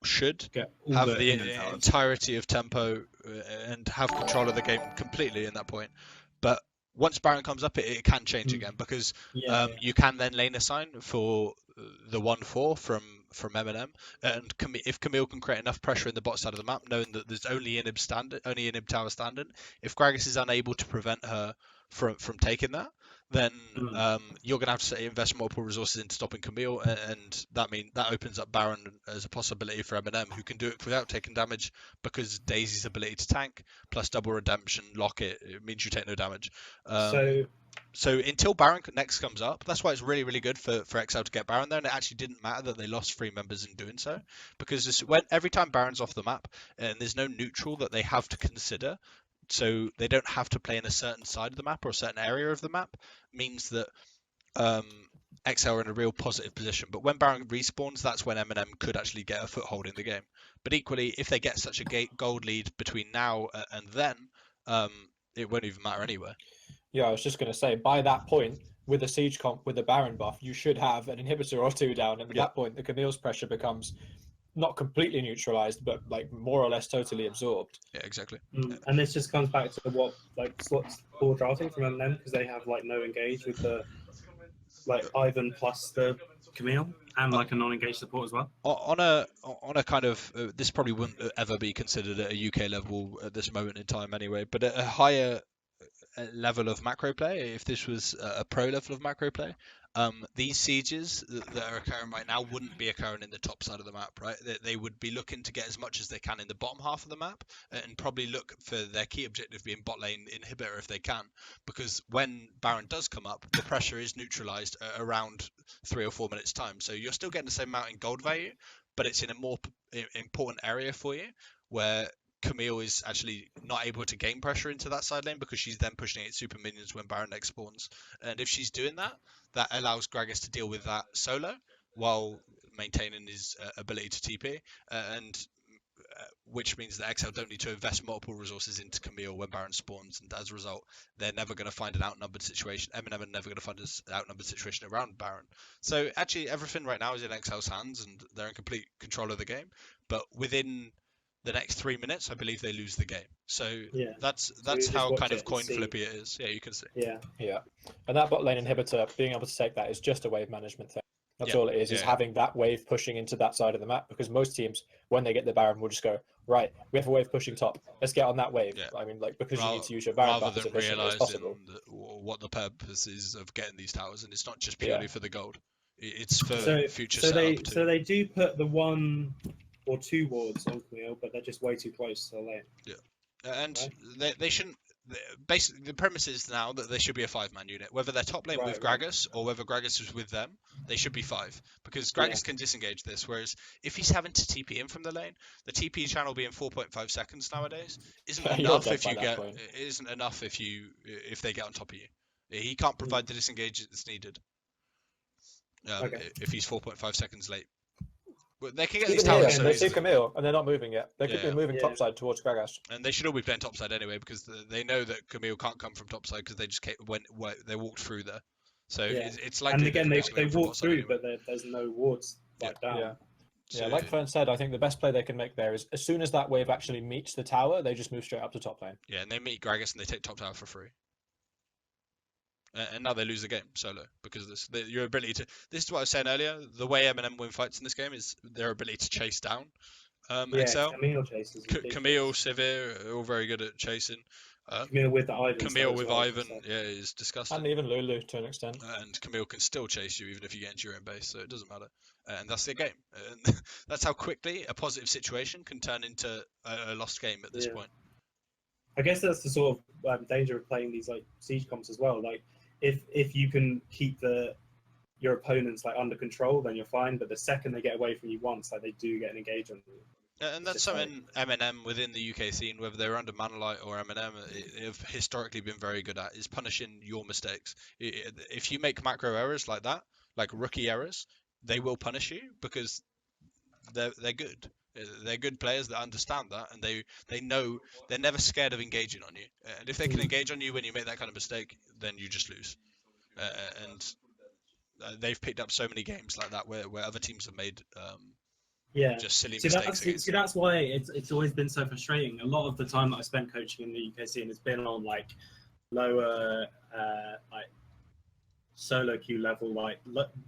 should have the entirety of tempo and have control of the game completely in that point. But once Baron comes up, it can change again, because you can then lane assign for the 1-4 from MNM, and if Camille can create enough pressure in the bot side of the map, knowing that there's only Inib tower standing, if Gragas is unable to prevent her from taking that, then you're going to have to invest multiple resources into stopping Camille, and that opens up Baron as a possibility for MNM, who can do it without taking damage, because Daisy's ability to tank plus double redemption lock it means you take no damage. So until Baron next comes up, that's why it's really, really good for XL to get Baron there, and it actually didn't matter that they lost 3 members in doing so, because every time Baron's off the map, and there's no neutral that they have to consider, so they don't have to play in a certain side of the map or a certain area of the map, means that XL are in a real positive position. But when Baron respawns, that's when MNM could actually get a foothold in the game. But equally, if they get such a gold lead between now and then, it won't even matter anyway. Yeah, I was just going to say, by that point, with a siege comp, with a Baron buff, you should have an inhibitor or 2 down, and at that point, the Camille's pressure becomes not completely neutralized, but like more or less totally absorbed. Yeah, exactly. And this just comes back to what slots poor drafting from MNM, because they have like no engage with the Ivan plus the Camille and like a non-engaged support as well. On a kind of this probably wouldn't ever be considered at a UK level at this moment in time anyway, but at a higher level of macro play, if this was a pro level of macro play, these sieges that are occurring right now wouldn't be occurring in the top side of the map, right? They would be looking to get as much as they can in the bottom half of the map, and probably look for their key objective being bot lane inhibitor if they can, because when Baron does come up, the pressure is neutralized around 3 or 4 minutes time, so you're still getting the same amount in gold value, but it's in a more important area for you, where Camille is actually not able to gain pressure into that side lane, because she's then pushing it super minions when Baron next spawns. And if she's doing that, that allows Gragas to deal with that solo, while maintaining his ability to TP, and which means that XL don't need to invest multiple resources into Camille when Baron spawns, and as a result, they're never going to find an outnumbered situation. MNM are never going to find an outnumbered situation around Baron. So actually, everything right now is in XL's hands, and they're in complete control of the game. But within the next 3 minutes, I believe they lose the game. So Yeah. that's we just how watch kind it of and coin see. flippy it is. Yeah, you can see. Yeah. Yeah, and that bot lane inhibitor, being able to take that is just a wave management thing. That's Yeah, all it is yeah. having that wave pushing into that side of the map, because most teams, when they get the Baron, will just go, right, we have a wave pushing top, let's get on that wave. Yeah. I mean, like, because you need to use your Baron Rather buff as than efficiently as possible. realizing what the purpose is of getting these towers, and it's not just purely for the gold. It's for So future so setup they too. so they do put the 1 or 2 wards on Camille, but they're just way too close to the lane. And Right. they shouldn't. Basically, the premise is now that they should be a 5-man unit. Whether they're top lane with Right. Gragas or whether Gragas is with them, they should be 5. Because Gragas can disengage this, whereas if he's having to TP in from the lane, the TP channel being 4.5 seconds nowadays isn't You're enough dead if by you that get. point. It isn't enough if they get on top of you. He can't provide the disengage that's needed. Okay. If he's 4.5 seconds late. But they can get Even these here, towers so they see easily. Camille, and they're not moving yet. They could Yeah. be moving Yeah. topside towards Gragas. And they should all be playing topside anyway, because they know that Camille can't come from topside because they just they walked through there. So Yeah. it's likely. And again, they from walk bot side through, anyway. but there's no wards like down. Yeah. So, Yeah, like Fern said, I think the best play they can make there is as soon as that wave actually meets the tower, they just move straight up to top lane. yeah, and they meet Gragas and they take top tower for free. And now they lose the game solo because your ability to. This is what I was saying earlier. The way MNM win fights in this game is their ability to chase down. Yeah, XL. Camille chases. Camille, Sivir are all very good at chasing. Camille with the Ivan. Camille as with well, Ivan, so. yeah, is disgusting. And even Lulu to an extent. And Camille can still chase you even if you get into your own base, so it doesn't matter. And that's their game. And that's how quickly a positive situation can turn into a lost game at this point. I guess that's the sort of danger of playing these like siege comps as well. Like if you can keep your opponents like under control, then you're fine. But the second they get away from you once, like they do get an engage on you. And that's something MNM within the UK scene, whether they're under Manolite or MNM, have historically been very good at, is punishing your mistakes. If you make macro errors like that, like rookie errors, they will punish you because they're good. They're good players that understand that, and they know they're never scared of engaging on you. And if they can engage on you when you make that kind of mistake, then you just lose. And they've picked up so many games like that where other teams have made just silly mistakes. That's why it's always been so frustrating. A lot of the time that I spent coaching in the UK scene has been on like lower like solo queue level, like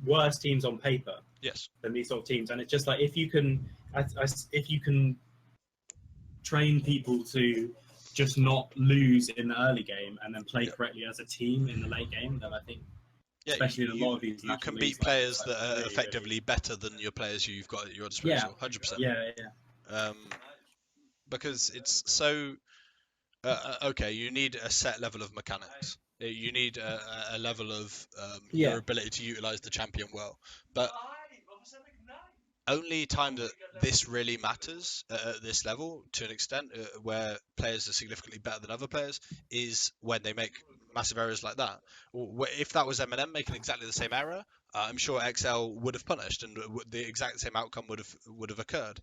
worse teams on paper. Yes. Than these sort of teams, and it's just like if you can train people to just not lose in the early game and then play correctly as a team in the late game, then I think. Yeah, especially in a lot of these you can beat players that are effectively better than your players you've got at your disposal. 100%. Yeah. Because it's so okay. You need a set level of mechanics. You need a level of your ability to utilize the champion well. But only time that this really matters at this level, to an extent, where players are significantly better than other players, is when they make massive errors like that. If that was MNM making exactly the same error, I'm sure XL would have punished, and the exact same outcome would have occurred.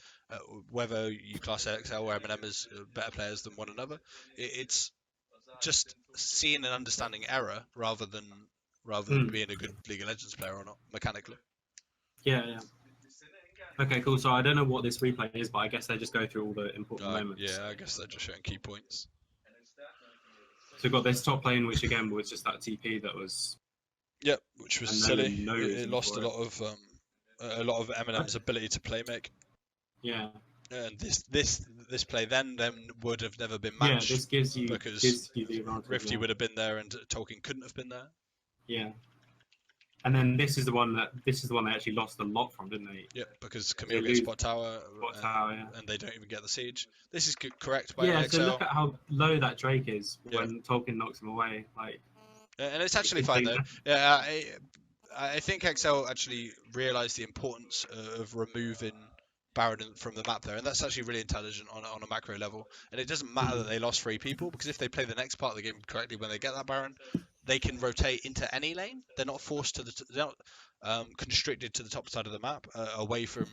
Whether you class XL or MNM as better players than one another, it's just seeing and understanding error rather than being a good League of Legends player or not mechanically. Yeah. Okay, cool. So I don't know what this replay is, but I guess they just go through all the important moments. Yeah, I guess they're just showing key points. So we've got this top lane, which again was just that TP that was. Yep, which was silly. It lost a lot of MNM's ability to play make. Yeah. And this play then would have never been matched. Yeah, this gives you because the advantage. Rifty would have been there and Tolkien couldn't have been there. Yeah. And then this is the one they actually lost a lot from, didn't they? Yeah, because Camille gets spot tower, and they don't even get the siege. This is correct by XL. So look at how low that Drake is when Tolkien knocks him away. Like, and it's actually fine though. Yeah, I think XL actually realised the importance of removing Baron from the map there, and that's actually really intelligent on a macro level. And it doesn't matter that they lost 3 people, because if they play the next part of the game correctly when they get that Baron, they can rotate into any lane. They're not forced to constricted to the top side of the map, away from,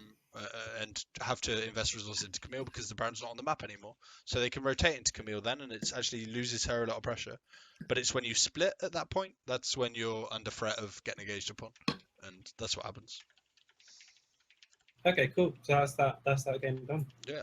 and have to invest resources into Camille because the Baron's not on the map anymore. So they can rotate into Camille then, and it's actually loses her a lot of pressure. But it's when you split at that point, that's when you're under threat of getting engaged upon, and that's what happens. Okay, cool. So that's that game done. Yeah.